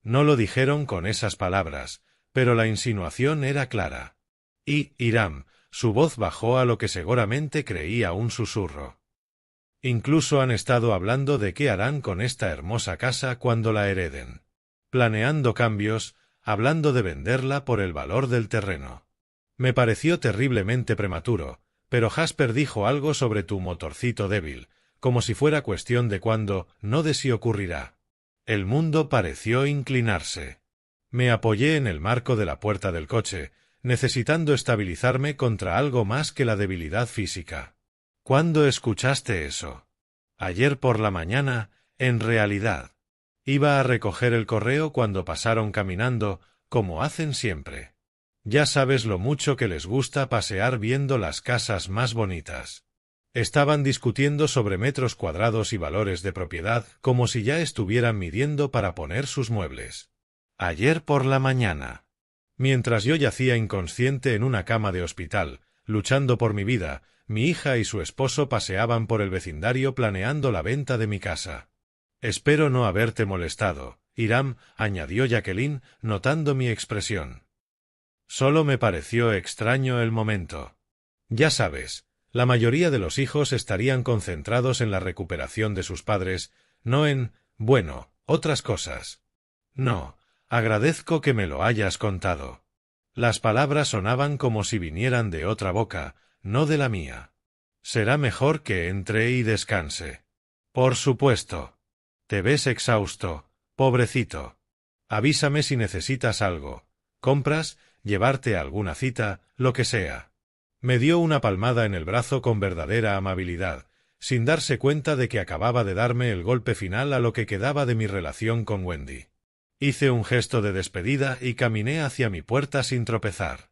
No lo dijeron con esas palabras, pero la insinuación era clara. Y, Hiram, su voz bajó a lo que seguramente creía un susurro. Incluso han estado hablando de qué harán con esta hermosa casa cuando la hereden. Planeando cambios, hablando de venderla por el valor del terreno. Me pareció terriblemente prematuro, pero Jasper dijo algo sobre tu motorcito débil, como si fuera cuestión de cuándo, no de si ocurrirá. El mundo pareció inclinarse. Me apoyé en el marco de la puerta del coche, necesitando estabilizarme contra algo más que la debilidad física. ¿Cuándo escuchaste eso? Ayer por la mañana, en realidad. Iba a recoger el correo cuando pasaron caminando, como hacen siempre. Ya sabes lo mucho que les gusta pasear viendo las casas más bonitas. Estaban discutiendo sobre metros cuadrados y valores de propiedad, como si ya estuvieran midiendo para poner sus muebles. Ayer por la mañana. Mientras yo yacía inconsciente en una cama de hospital, luchando por mi vida, mi hija y su esposo paseaban por el vecindario planeando la venta de mi casa. Espero no haberte molestado, Hiram, añadió Jacqueline, notando mi expresión. Solo me pareció extraño el momento. Ya sabes, la mayoría de los hijos estarían concentrados en la recuperación de sus padres, no en, bueno, otras cosas. No, agradezco que me lo hayas contado. Las palabras sonaban como si vinieran de otra boca, no de la mía. Será mejor que entre y descanse. Por supuesto. Te ves exhausto, pobrecito. Avísame si necesitas algo. Compras, llevarte a alguna cita, lo que sea. Me dio una palmada en el brazo con verdadera amabilidad, sin darse cuenta de que acababa de darme el golpe final a lo que quedaba de mi relación con Wendy. Hice un gesto de despedida y caminé hacia mi puerta sin tropezar.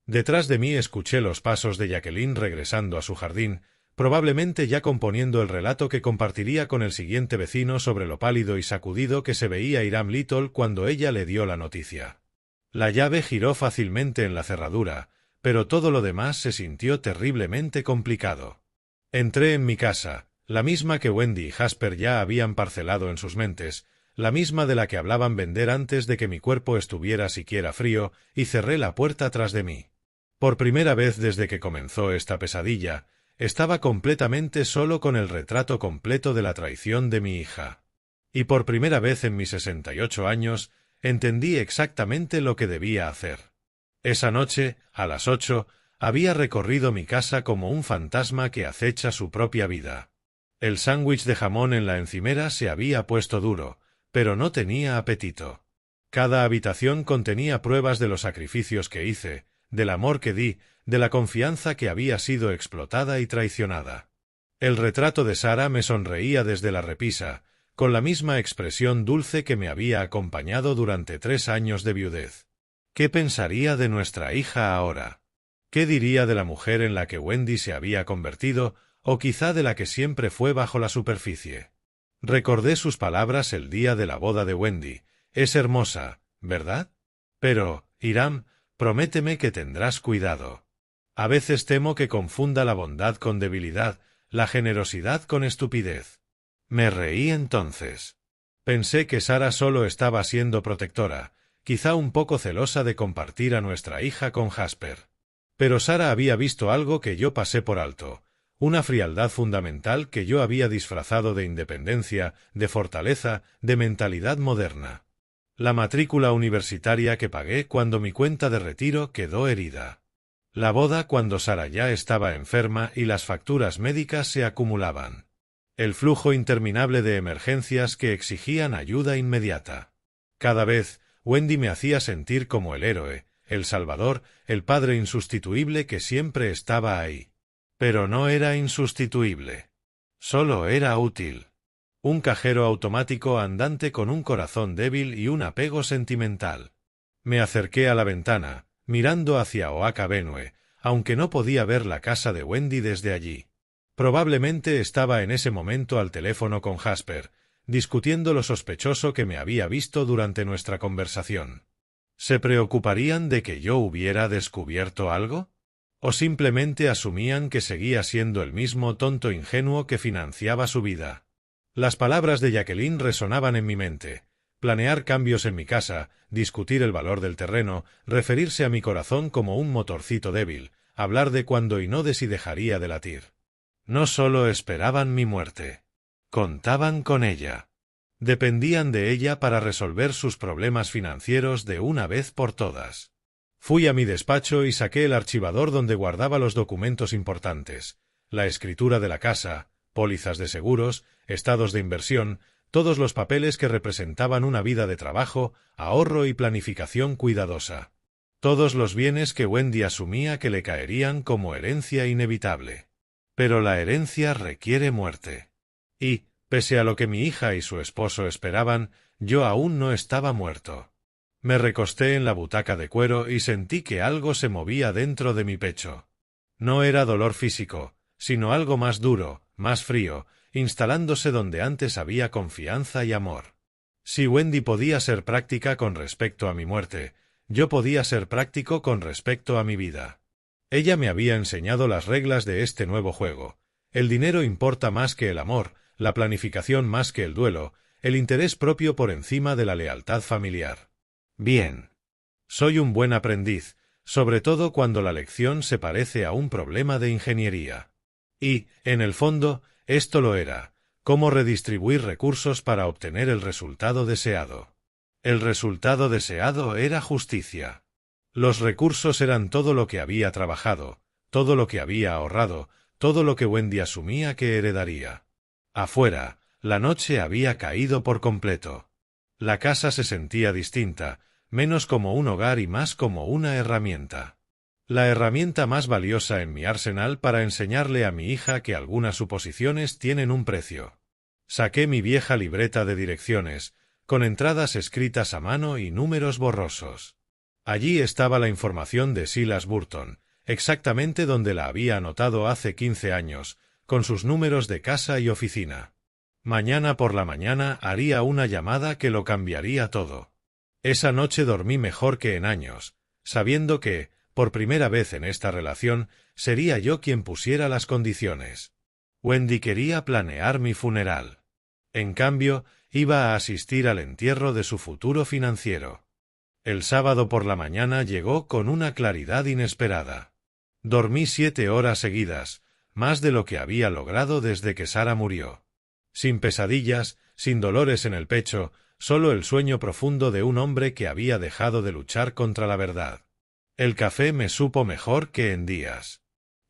Detrás de mí escuché los pasos de Jacqueline regresando a su jardín, probablemente ya componiendo el relato que compartiría con el siguiente vecino sobre lo pálido y sacudido que se veía Hiram Little cuando ella le dio la noticia. La llave giró fácilmente en la cerradura, pero todo lo demás se sintió terriblemente complicado. Entré en mi casa, la misma que Wendy y Jasper ya habían parcelado en sus mentes, la misma de la que hablaban vender antes de que mi cuerpo estuviera siquiera frío, y cerré la puerta tras de mí. Por primera vez desde que comenzó esta pesadilla, estaba completamente solo con el retrato completo de la traición de mi hija. Y por primera vez en mis 68 años, entendí exactamente lo que debía hacer. Esa noche, a las 8, había recorrido mi casa como un fantasma que acecha su propia vida. El sándwich de jamón en la encimera se había puesto duro, pero no tenía apetito. Cada habitación contenía pruebas de los sacrificios que hice, del amor que di, de la confianza que había sido explotada y traicionada. El retrato de Sara me sonreía desde la repisa, con la misma expresión dulce que me había acompañado durante 3 años de viudez. ¿Qué pensaría de nuestra hija ahora? ¿Qué diría de la mujer en la que Wendy se había convertido, o quizá de la que siempre fue bajo la superficie? Recordé sus palabras el día de la boda de Wendy. Es hermosa, ¿verdad? Pero, Hiram, prométeme que tendrás cuidado. A veces temo que confunda la bondad con debilidad, la generosidad con estupidez. Me reí entonces. Pensé que Sara solo estaba siendo protectora, quizá un poco celosa de compartir a nuestra hija con Jasper. Pero Sara había visto algo que yo pasé por alto, una frialdad fundamental que yo había disfrazado de independencia, de fortaleza, de mentalidad moderna. La matrícula universitaria que pagué cuando mi cuenta de retiro quedó herida. La boda cuando Sara ya estaba enferma y las facturas médicas se acumulaban. El flujo interminable de emergencias que exigían ayuda inmediata. Cada vez, Wendy me hacía sentir como el héroe, el salvador, el padre insustituible que siempre estaba ahí. Pero no era insustituible. Solo era útil. Un cajero automático andante con un corazón débil y un apego sentimental. Me acerqué a la ventana, mirando hacia Oak Avenue, aunque no podía ver la casa de Wendy desde allí. Probablemente estaba en ese momento al teléfono con Jasper, discutiendo lo sospechoso que me había visto durante nuestra conversación. ¿Se preocuparían de que yo hubiera descubierto algo? ¿O simplemente asumían que seguía siendo el mismo tonto ingenuo que financiaba su vida? Las palabras de Jacqueline resonaban en mi mente. Planear cambios en mi casa, discutir el valor del terreno, referirse a mi corazón como un motorcito débil, hablar de cuándo y no de si dejaría de latir. No solo esperaban mi muerte. Contaban con ella. Dependían de ella para resolver sus problemas financieros de una vez por todas. Fui a mi despacho y saqué el archivador donde guardaba los documentos importantes, la escritura de la casa, pólizas de seguros, estados de inversión, todos los papeles que representaban una vida de trabajo, ahorro y planificación cuidadosa. Todos los bienes que Wendy asumía que le caerían como herencia inevitable. Pero la herencia requiere muerte. Y, pese a lo que mi hija y su esposo esperaban, yo aún no estaba muerto. Me recosté en la butaca de cuero y sentí que algo se movía dentro de mi pecho. No era dolor físico, sino algo más duro, más frío, instalándose donde antes había confianza y amor. Si Wendy podía ser práctica con respecto a mi muerte, yo podía ser práctico con respecto a mi vida. Ella me había enseñado las reglas de este nuevo juego. El dinero importa más que el amor, la planificación más que el duelo, el interés propio por encima de la lealtad familiar. Bien. Soy un buen aprendiz, sobre todo cuando la lección se parece a un problema de ingeniería. Y, en el fondo, esto lo era: cómo redistribuir recursos para obtener el resultado deseado. El resultado deseado era justicia. Los recursos eran todo lo que había trabajado, todo lo que había ahorrado, todo lo que Wendy asumía que heredaría. Afuera, la noche había caído por completo. La casa se sentía distinta, menos como un hogar y más como una herramienta. La herramienta más valiosa en mi arsenal para enseñarle a mi hija que algunas suposiciones tienen un precio. Saqué mi vieja libreta de direcciones, con entradas escritas a mano y números borrosos. Allí estaba la información de Silas Burton, exactamente donde la había anotado hace 15 años, con sus números de casa y oficina. Mañana por la mañana haría una llamada que lo cambiaría todo. Esa noche dormí mejor que en años, sabiendo que, por primera vez en esta relación, sería yo quien pusiera las condiciones. Wendy quería planear mi funeral. En cambio, iba a asistir al entierro de su futuro financiero. El sábado por la mañana llegó con una claridad inesperada. Dormí 7 horas seguidas, más de lo que había logrado desde que Sara murió. Sin pesadillas, sin dolores en el pecho, solo el sueño profundo de un hombre que había dejado de luchar contra la verdad. El café me supo mejor que en días.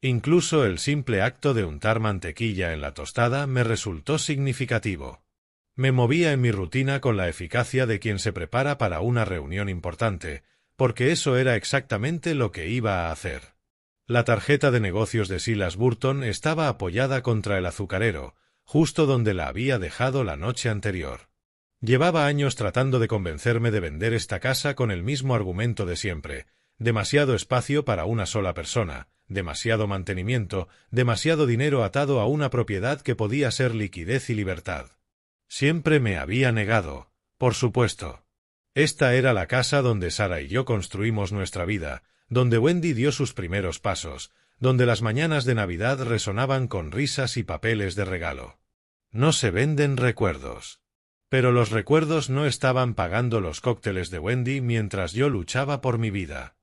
Incluso el simple acto de untar mantequilla en la tostada me resultó significativo. Me movía en mi rutina con la eficacia de quien se prepara para una reunión importante, porque eso era exactamente lo que iba a hacer. La tarjeta de negocios de Silas Burton estaba apoyada contra el azucarero, justo donde la había dejado la noche anterior. Llevaba años tratando de convencerme de vender esta casa con el mismo argumento de siempre: demasiado espacio para una sola persona, demasiado mantenimiento, demasiado dinero atado a una propiedad que podía ser liquidez y libertad. Siempre me había negado, por supuesto. Esta era la casa donde Sara y yo construimos nuestra vida, donde Wendy dio sus primeros pasos, donde las mañanas de Navidad resonaban con risas y papeles de regalo. No se venden recuerdos. Pero los recuerdos no estaban pagando los cócteles de Wendy mientras yo luchaba por mi vida.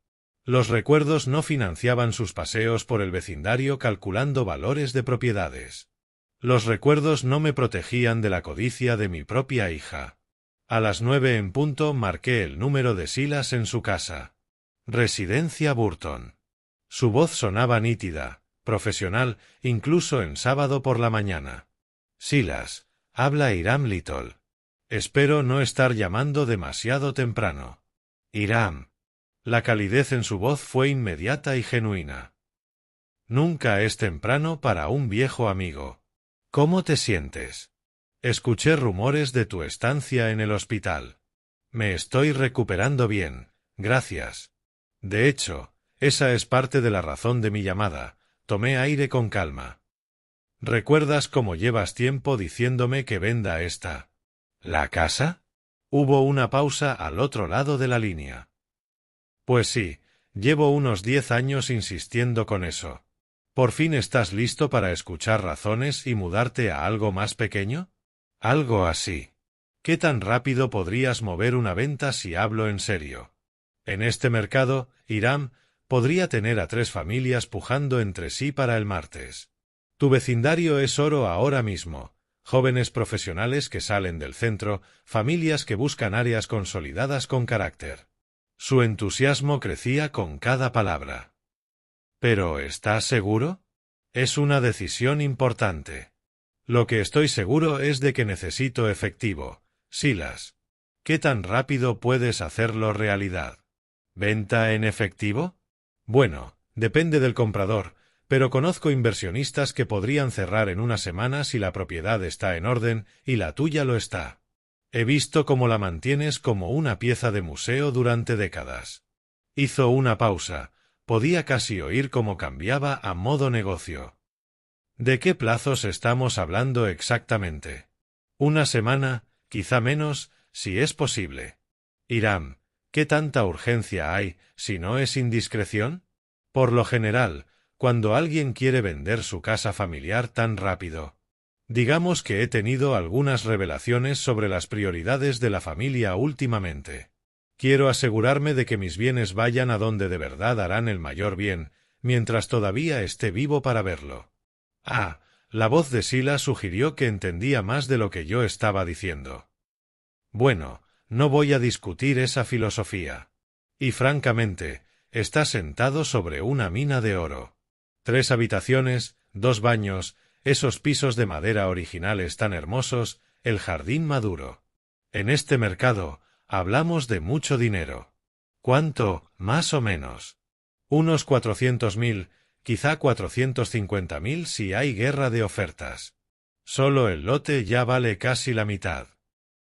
Los recuerdos no financiaban sus paseos por el vecindario calculando valores de propiedades. Los recuerdos no me protegían de la codicia de mi propia hija. A las 9 en punto marqué el número de Silas en su casa. Residencia Burton. Su voz sonaba nítida, profesional, incluso en sábado por la mañana. Silas, habla Hiram Little. Espero no estar llamando demasiado temprano. Hiram. La calidez en su voz fue inmediata y genuina. Nunca es temprano para un viejo amigo. ¿Cómo te sientes? Escuché rumores de tu estancia en el hospital. Me estoy recuperando bien, gracias. De hecho, esa es parte de la razón de mi llamada. Tomé aire con calma. ¿Recuerdas cómo llevas tiempo diciéndome que venda esta? ¿La casa? Hubo una pausa al otro lado de la línea. Pues sí, llevo unos 10 años insistiendo con eso. ¿Por fin estás listo para escuchar razones y mudarte a algo más pequeño? Algo así. ¿Qué tan rápido podrías mover una venta si hablo en serio? En este mercado, Hiram, podría tener a 3 familias pujando entre sí para el martes. Tu vecindario es oro ahora mismo. Jóvenes profesionales que salen del centro, familias que buscan áreas consolidadas con carácter. Su entusiasmo crecía con cada palabra. ¿Pero estás seguro? Es una decisión importante. Lo que estoy seguro es de que necesito efectivo. Silas, ¿qué tan rápido puedes hacerlo realidad? ¿Venta en efectivo? Bueno, depende del comprador, pero conozco inversionistas que podrían cerrar en una semana si la propiedad está en orden y la tuya lo está. He visto cómo la mantienes como una pieza de museo durante décadas. Hizo una pausa. Podía casi oír cómo cambiaba a modo negocio. ¿De qué plazos estamos hablando exactamente? Una semana, quizá menos, si es posible. Hiram, ¿Qué tanta urgencia hay, si no es indiscreción? Por lo general, cuando alguien quiere vender su casa familiar tan rápido. Digamos que he tenido algunas revelaciones sobre las prioridades de la familia últimamente. Quiero asegurarme de que mis bienes vayan a donde de verdad harán el mayor bien, mientras todavía esté vivo para verlo. Ah, la voz de Sila sugirió que entendía más de lo que yo estaba diciendo. Bueno, no voy a discutir esa filosofía. Y francamente, está sentado sobre una mina de oro. 3 habitaciones, 2 baños, esos pisos de madera originales tan hermosos, el jardín maduro. En este mercado, hablamos de mucho dinero. ¿Cuánto, más o menos? Unos 400.000, quizá 450.000 si hay guerra de ofertas. Solo el lote ya vale casi la mitad.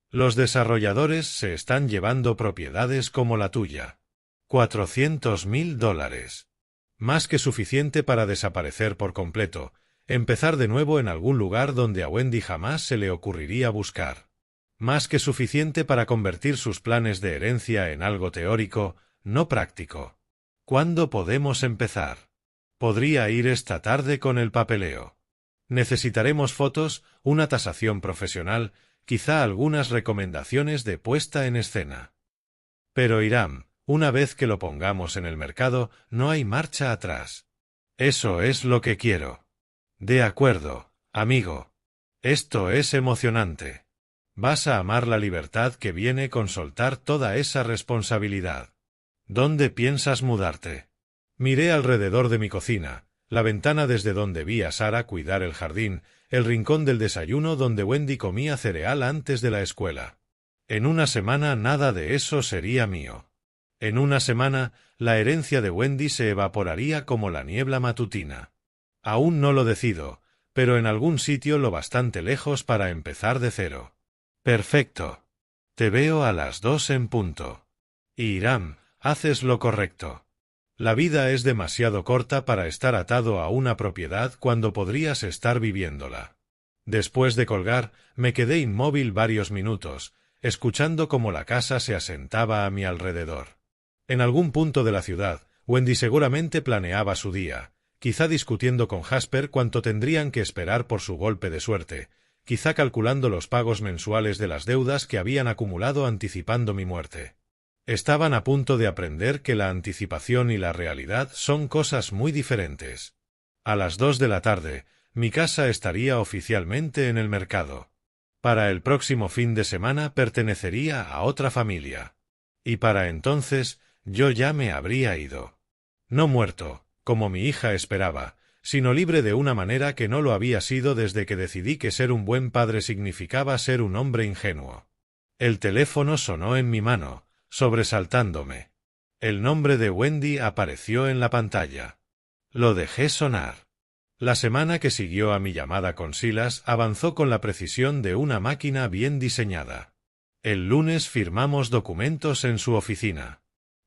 Los desarrolladores se están llevando propiedades como la tuya. $400.000. Más que suficiente para desaparecer por completo, empezar de nuevo en algún lugar donde a Wendy jamás se le ocurriría buscar. Más que suficiente para convertir sus planes de herencia en algo teórico, no práctico. ¿Cuándo podemos empezar? Podría ir esta tarde con el papeleo. Necesitaremos fotos, una tasación profesional, quizá algunas recomendaciones de puesta en escena. Pero Hiram, una vez que lo pongamos en el mercado, no hay marcha atrás. Eso es lo que quiero. De acuerdo, amigo. Esto es emocionante. Vas a amar la libertad que viene con soltar toda esa responsabilidad. ¿Dónde piensas mudarte? Miré alrededor de mi cocina, la ventana desde donde vi a Sara cuidar el jardín, el rincón del desayuno donde Wendy comía cereal antes de la escuela. En una semana nada de eso sería mío. En una semana, la herencia de Wendy se evaporaría como la niebla matutina. Aún no lo decido, pero en algún sitio lo bastante lejos para empezar de cero. Perfecto. Te veo a las 2 en punto. Y Hiram, haces lo correcto. La vida es demasiado corta para estar atado a una propiedad cuando podrías estar viviéndola. Después de colgar, me quedé inmóvil varios minutos, escuchando cómo la casa se asentaba a mi alrededor. En algún punto de la ciudad, Wendy seguramente planeaba su día, quizá discutiendo con Jasper cuánto tendrían que esperar por su golpe de suerte, quizá calculando los pagos mensuales de las deudas que habían acumulado anticipando mi muerte. Estaban a punto de aprender que la anticipación y la realidad son cosas muy diferentes. A las 2 de la tarde, mi casa estaría oficialmente en el mercado. Para el próximo fin de semana pertenecería a otra familia. Y para entonces, yo ya me habría ido. No muerto, como mi hija esperaba, sino libre de una manera que no lo había sido desde que decidí que ser un buen padre significaba ser un hombre ingenuo. El teléfono sonó en mi mano, sobresaltándome. El nombre de Wendy apareció en la pantalla. Lo dejé sonar. La semana que siguió a mi llamada con Silas avanzó con la precisión de una máquina bien diseñada. El lunes firmamos documentos en su oficina.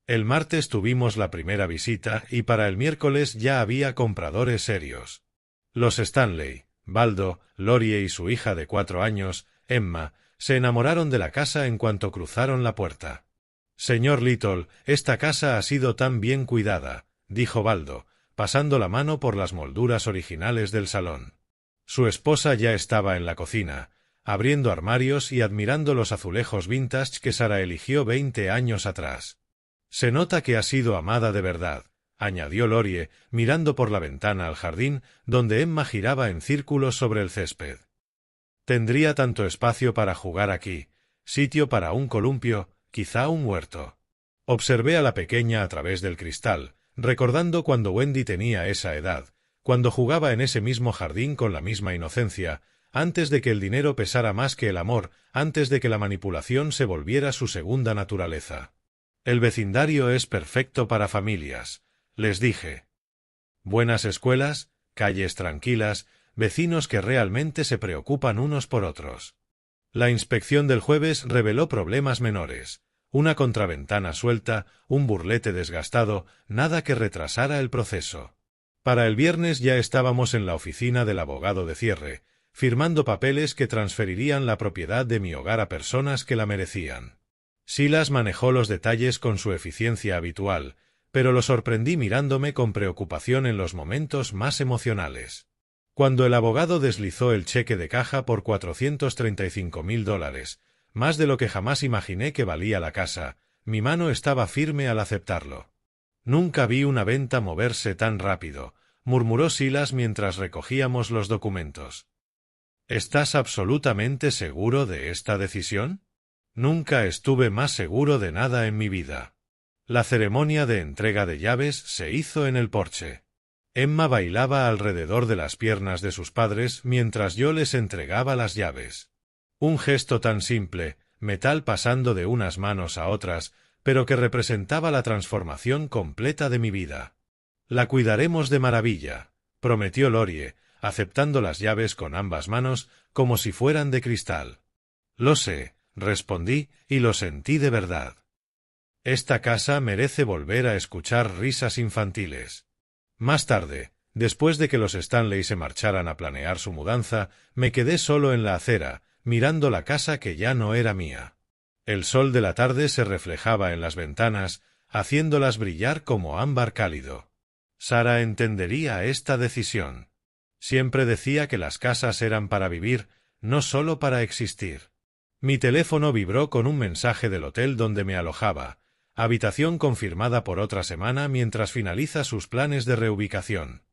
El martes tuvimos la primera visita y para el miércoles ya había compradores serios. Los Stanley, Baldo, Lorie y su hija de 4 años, Emma, se enamoraron de la casa en cuanto cruzaron la puerta. «Señor Little, esta casa ha sido tan bien cuidada», dijo Baldo, pasando la mano por las molduras originales del salón. Su esposa ya estaba en la cocina, abriendo armarios y admirando los azulejos vintage que Sara eligió 20 años atrás. «Se nota que ha sido amada de verdad», añadió Lorie, mirando por la ventana al jardín, donde Emma giraba en círculos sobre el césped. «Tendría tanto espacio para jugar aquí, sitio para un columpio, quizá un huerto». Observé a la pequeña a través del cristal, recordando cuando Wendy tenía esa edad, cuando jugaba en ese mismo jardín con la misma inocencia, antes de que el dinero pesara más que el amor, antes de que la manipulación se volviera su segunda naturaleza. «El vecindario es perfecto para familias», les dije. «Buenas escuelas, calles tranquilas, vecinos que realmente se preocupan unos por otros». La inspección del jueves reveló problemas menores. Una contraventana suelta, un burlete desgastado, nada que retrasara el proceso. Para el viernes ya estábamos en la oficina del abogado de cierre, firmando papeles que transferirían la propiedad de mi hogar a personas que la merecían. Silas manejó los detalles con su eficiencia habitual, pero lo sorprendí mirándome con preocupación en los momentos más emocionales. Cuando el abogado deslizó el cheque de caja por $435.000, más de lo que jamás imaginé que valía la casa, mi mano estaba firme al aceptarlo. Nunca vi una venta moverse tan rápido, murmuró Silas mientras recogíamos los documentos. ¿Estás absolutamente seguro de esta decisión? Nunca estuve más seguro de nada en mi vida. La ceremonia de entrega de llaves se hizo en el porche. Emma bailaba alrededor de las piernas de sus padres mientras yo les entregaba las llaves. Un gesto tan simple, metal pasando de unas manos a otras, pero que representaba la transformación completa de mi vida. La cuidaremos de maravilla, prometió Lorie, aceptando las llaves con ambas manos como si fueran de cristal. Lo sé, respondí, y lo sentí de verdad. Esta casa merece volver a escuchar risas infantiles. Más tarde, después de que los Stanley se marcharan a planear su mudanza, me quedé solo en la acera, mirando la casa que ya no era mía. El sol de la tarde se reflejaba en las ventanas, haciéndolas brillar como ámbar cálido. Sara entendería esta decisión. Siempre decía que las casas eran para vivir, no solo para existir. Mi teléfono vibró con un mensaje del hotel donde me alojaba. Habitación confirmada por otra semana mientras finaliza sus planes de reubicación.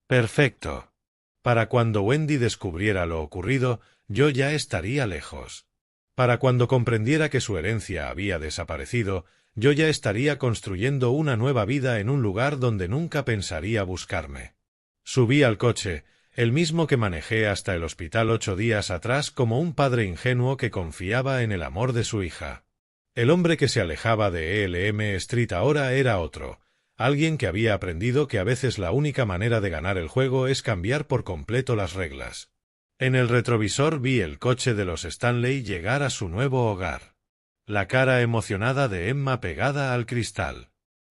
Perfecto. Para cuando Wendy descubriera lo ocurrido, yo ya estaría lejos. Para cuando comprendiera que su herencia había desaparecido, yo ya estaría construyendo una nueva vida en un lugar donde nunca pensaría buscarme. Subí al coche, el mismo que manejé hasta el hospital 8 días atrás como un padre ingenuo que confiaba en el amor de su hija. El hombre que se alejaba de ELM Street ahora era otro, alguien que había aprendido que a veces la única manera de ganar el juego es cambiar por completo las reglas. En el retrovisor vi el coche de los Stanley llegar a su nuevo hogar. La cara emocionada de Emma pegada al cristal.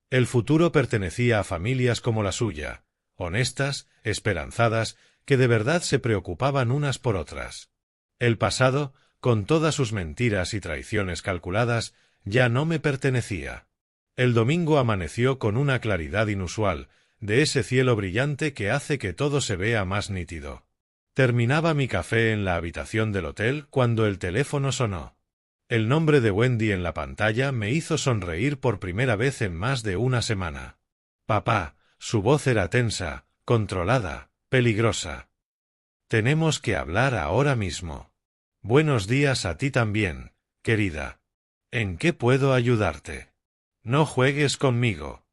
El futuro pertenecía a familias como la suya, honestas, esperanzadas, que de verdad se preocupaban unas por otras. El pasado, con todas sus mentiras y traiciones calculadas, ya no me pertenecía. El domingo amaneció con una claridad inusual, de ese cielo brillante que hace que todo se vea más nítido. Terminaba mi café en la habitación del hotel cuando el teléfono sonó. El nombre de Wendy en la pantalla me hizo sonreír por primera vez en más de una semana. Papá, su voz era tensa, controlada, peligrosa. Tenemos que hablar ahora mismo. Buenos días a ti también, querida. ¿En qué puedo ayudarte? No juegues conmigo.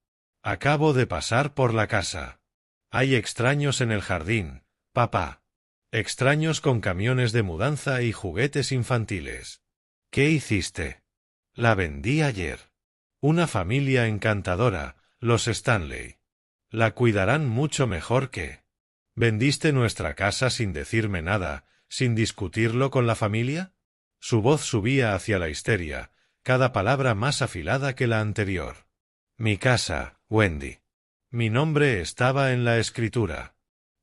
Acabo de pasar por la casa. Hay extraños en el jardín, papá. Extraños con camiones de mudanza y juguetes infantiles. ¿Qué hiciste? La vendí ayer. Una familia encantadora, los Stanley. La cuidarán mucho mejor que... ¿Vendiste nuestra casa sin decirme nada, sin discutirlo con la familia? Su voz subía hacia la histeria, cada palabra más afilada que la anterior. Mi casa, Wendy. Mi nombre estaba en la escritura.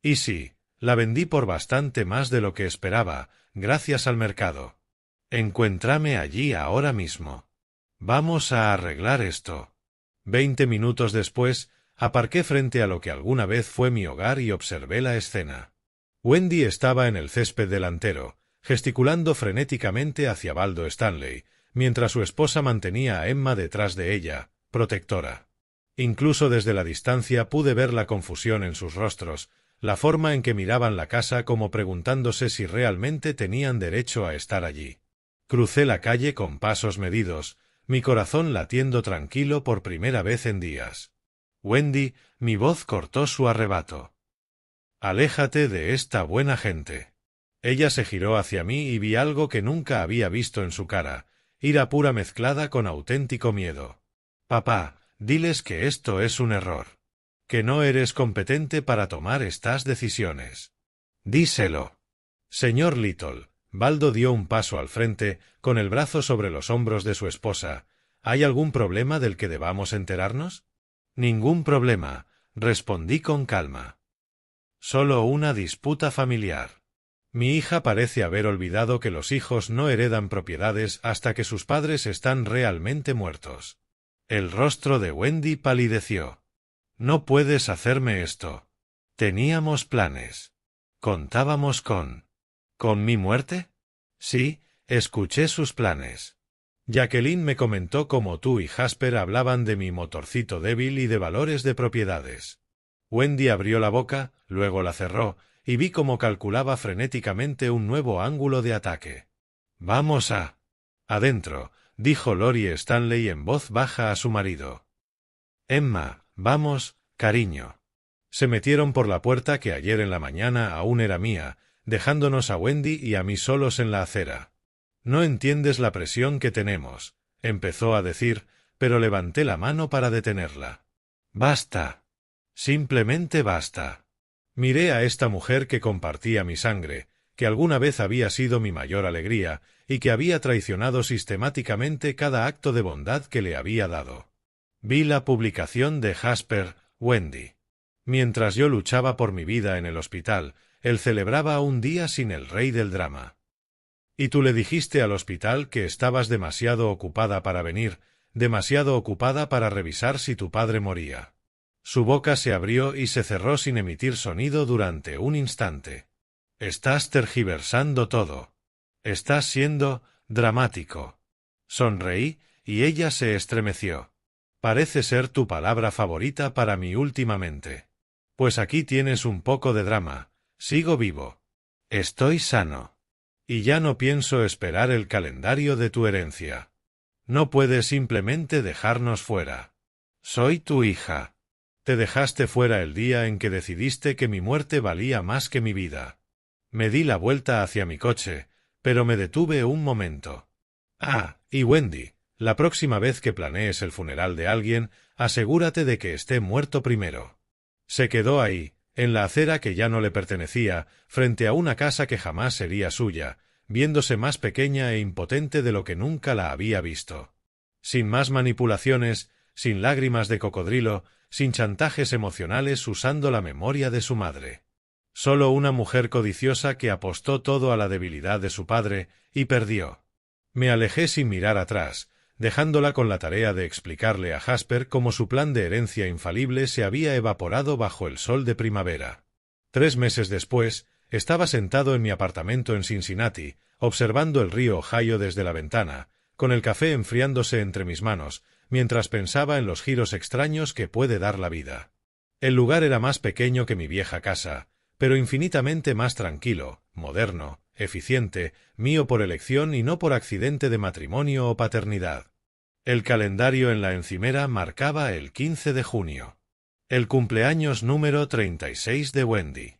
Y sí, la vendí por bastante más de lo que esperaba, gracias al mercado. Encuéntrame allí ahora mismo. Vamos a arreglar esto. 20 minutos después, aparqué frente a lo que alguna vez fue mi hogar y observé la escena. Wendy estaba en el césped delantero, gesticulando frenéticamente hacia Baldo Stanley, mientras su esposa mantenía a Emma detrás de ella, protectora. Incluso desde la distancia pude ver la confusión en sus rostros, la forma en que miraban la casa como preguntándose si realmente tenían derecho a estar allí. Crucé la calle con pasos medidos, mi corazón latiendo tranquilo por primera vez en días. Wendy, mi voz cortó su arrebato. Aléjate de esta buena gente. Ella se giró hacia mí y vi algo que nunca había visto en su cara, ira pura mezclada con auténtico miedo. Papá, diles que esto es un error. Que no eres competente para tomar estas decisiones. Díselo. Señor Little, Baldo dio un paso al frente, con el brazo sobre los hombros de su esposa. ¿Hay algún problema del que debamos enterarnos? Ningún problema, respondí con calma. Solo una disputa familiar. Mi hija parece haber olvidado que los hijos no heredan propiedades hasta que sus padres están realmente muertos. El rostro de Wendy palideció. No puedes hacerme esto. Teníamos planes. ¿Contábamos con mi muerte? Sí, escuché sus planes. Jacqueline me comentó cómo tú y Jasper hablaban de mi motorcito débil y de valores de propiedades. Wendy abrió la boca, luego la cerró, y vi cómo calculaba frenéticamente un nuevo ángulo de ataque. «Vamos a... adentro», dijo Lori Stanley en voz baja a su marido. «Emma, vamos, cariño». Se metieron por la puerta que ayer en la mañana aún era mía, dejándonos a Wendy y a mí solos en la acera. «No entiendes la presión que tenemos», empezó a decir, pero levanté la mano para detenerla. «Basta. Simplemente basta». Miré a esta mujer que compartía mi sangre, que alguna vez había sido mi mayor alegría y que había traicionado sistemáticamente cada acto de bondad que le había dado. Vi la publicación de Jasper, Wendy. Mientras yo luchaba por mi vida en el hospital, él celebraba un día sin el rey del drama. Y tú le dijiste al hospital que estabas demasiado ocupada para venir, demasiado ocupada para revisar si tu padre moría. Su boca se abrió y se cerró sin emitir sonido durante un instante. Estás tergiversando todo. Estás siendo dramático. Sonreí, y ella se estremeció. Parece ser tu palabra favorita para mí últimamente. Pues aquí tienes un poco de drama. Sigo vivo. Estoy sano. Y ya no pienso esperar el calendario de tu herencia. No puedes simplemente dejarnos fuera. Soy tu hija. Te dejaste fuera el día en que decidiste que mi muerte valía más que mi vida. Me di la vuelta hacia mi coche, pero me detuve un momento. Ah, y Wendy, la próxima vez que planees el funeral de alguien, asegúrate de que esté muerto primero. Se quedó ahí, en la acera que ya no le pertenecía, frente a una casa que jamás sería suya, viéndose más pequeña e impotente de lo que nunca la había visto. Sin más manipulaciones, sin lágrimas de cocodrilo, sin chantajes emocionales usando la memoria de su madre. Solo una mujer codiciosa que apostó todo a la debilidad de su padre y perdió. Me alejé sin mirar atrás, dejándola con la tarea de explicarle a Jasper cómo su plan de herencia infalible se había evaporado bajo el sol de primavera. 3 meses después, estaba sentado en mi apartamento en Cincinnati, observando el río Ohio desde la ventana, con el café enfriándose entre mis manos, mientras pensaba en los giros extraños que puede dar la vida. El lugar era más pequeño que mi vieja casa, pero infinitamente más tranquilo, moderno, eficiente, mío por elección y no por accidente de matrimonio o paternidad. El calendario en la encimera marcaba el 15 de junio. El cumpleaños número 36 de Wendy.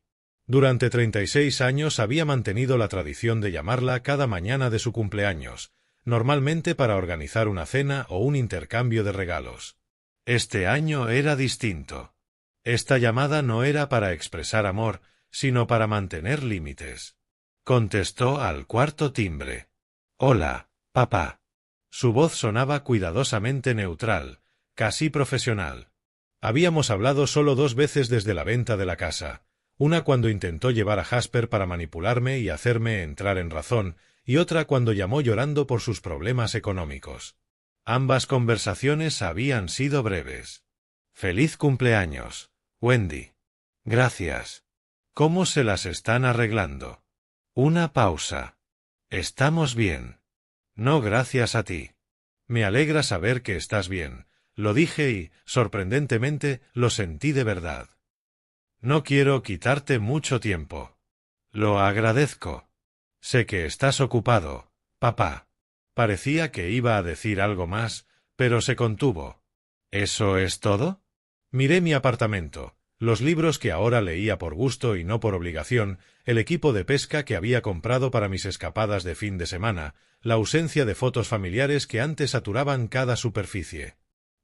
Durante 36 años había mantenido la tradición de llamarla cada mañana de su cumpleaños, normalmente para organizar una cena o un intercambio de regalos. Este año era distinto. Esta llamada no era para expresar amor, sino para mantener límites. Contestó al cuarto timbre. «Hola, papá». Su voz sonaba cuidadosamente neutral, casi profesional. Habíamos hablado solo 2 veces desde la venta de la casa, una cuando intentó llevar a Jasper para manipularme y hacerme entrar en razón, y otra cuando llamó llorando por sus problemas económicos. Ambas conversaciones habían sido breves. «Feliz cumpleaños, Wendy». «Gracias». «¿Cómo se las están arreglando?» Una pausa. «Estamos bien». «No, gracias a ti». «Me alegra saber que estás bien», lo dije y, sorprendentemente, lo sentí de verdad. «No quiero quitarte mucho tiempo». «Lo agradezco». «Sé que estás ocupado, papá». Parecía que iba a decir algo más, pero se contuvo. «¿Eso es todo?» Miré mi apartamento, los libros que ahora leía por gusto y no por obligación, el equipo de pesca que había comprado para mis escapadas de fin de semana, la ausencia de fotos familiares que antes saturaban cada superficie.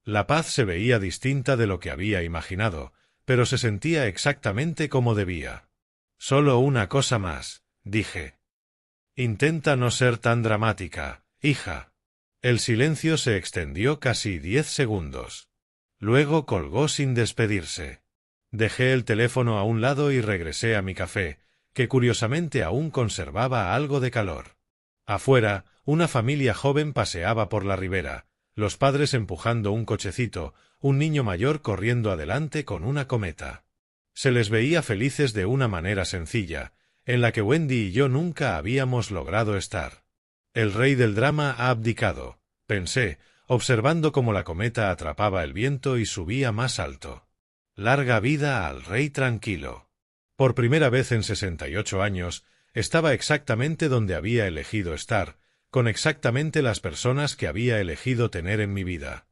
La paz se veía distinta de lo que había imaginado, pero se sentía exactamente como debía. «Solo una cosa más», dije. «Intenta no ser tan dramática, hija». El silencio se extendió casi 10 segundos. Luego colgó sin despedirse. Dejé el teléfono a un lado y regresé a mi café, que curiosamente aún conservaba algo de calor. Afuera, una familia joven paseaba por la ribera, los padres empujando un cochecito, un niño mayor corriendo adelante con una cometa. Se les veía felices de una manera sencilla, en la que Wendy y yo nunca habíamos logrado estar. El rey del drama ha abdicado, pensé, observando cómo la cometa atrapaba el viento y subía más alto. Larga vida al rey tranquilo. Por primera vez en 68 años, estaba exactamente donde había elegido estar, con exactamente las personas que había elegido tener en mi vida.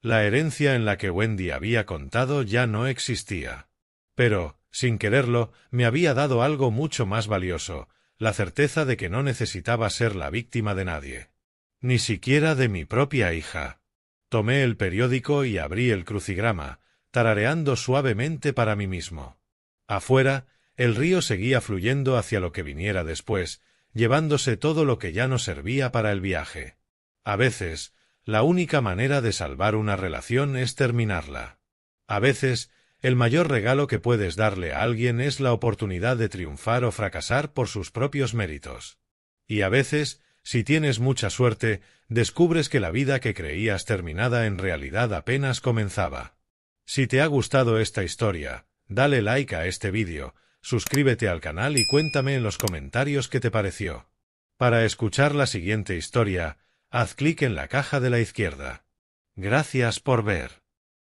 La herencia en la que Wendy había contado ya no existía. Pero, sin quererlo, me había dado algo mucho más valioso, la certeza de que no necesitaba ser la víctima de nadie. Ni siquiera de mi propia hija. Tomé el periódico y abrí el crucigrama, tarareando suavemente para mí mismo. Afuera, el río seguía fluyendo hacia lo que viniera después, llevándose todo lo que ya no servía para el viaje. A veces, la única manera de salvar una relación es terminarla. A veces, el mayor regalo que puedes darle a alguien es la oportunidad de triunfar o fracasar por sus propios méritos. Y a veces, si tienes mucha suerte, descubres que la vida que creías terminada en realidad apenas comenzaba. Si te ha gustado esta historia, dale like a este vídeo, suscríbete al canal y cuéntame en los comentarios qué te pareció. Para escuchar la siguiente historia, haz clic en la caja de la izquierda. Gracias por ver.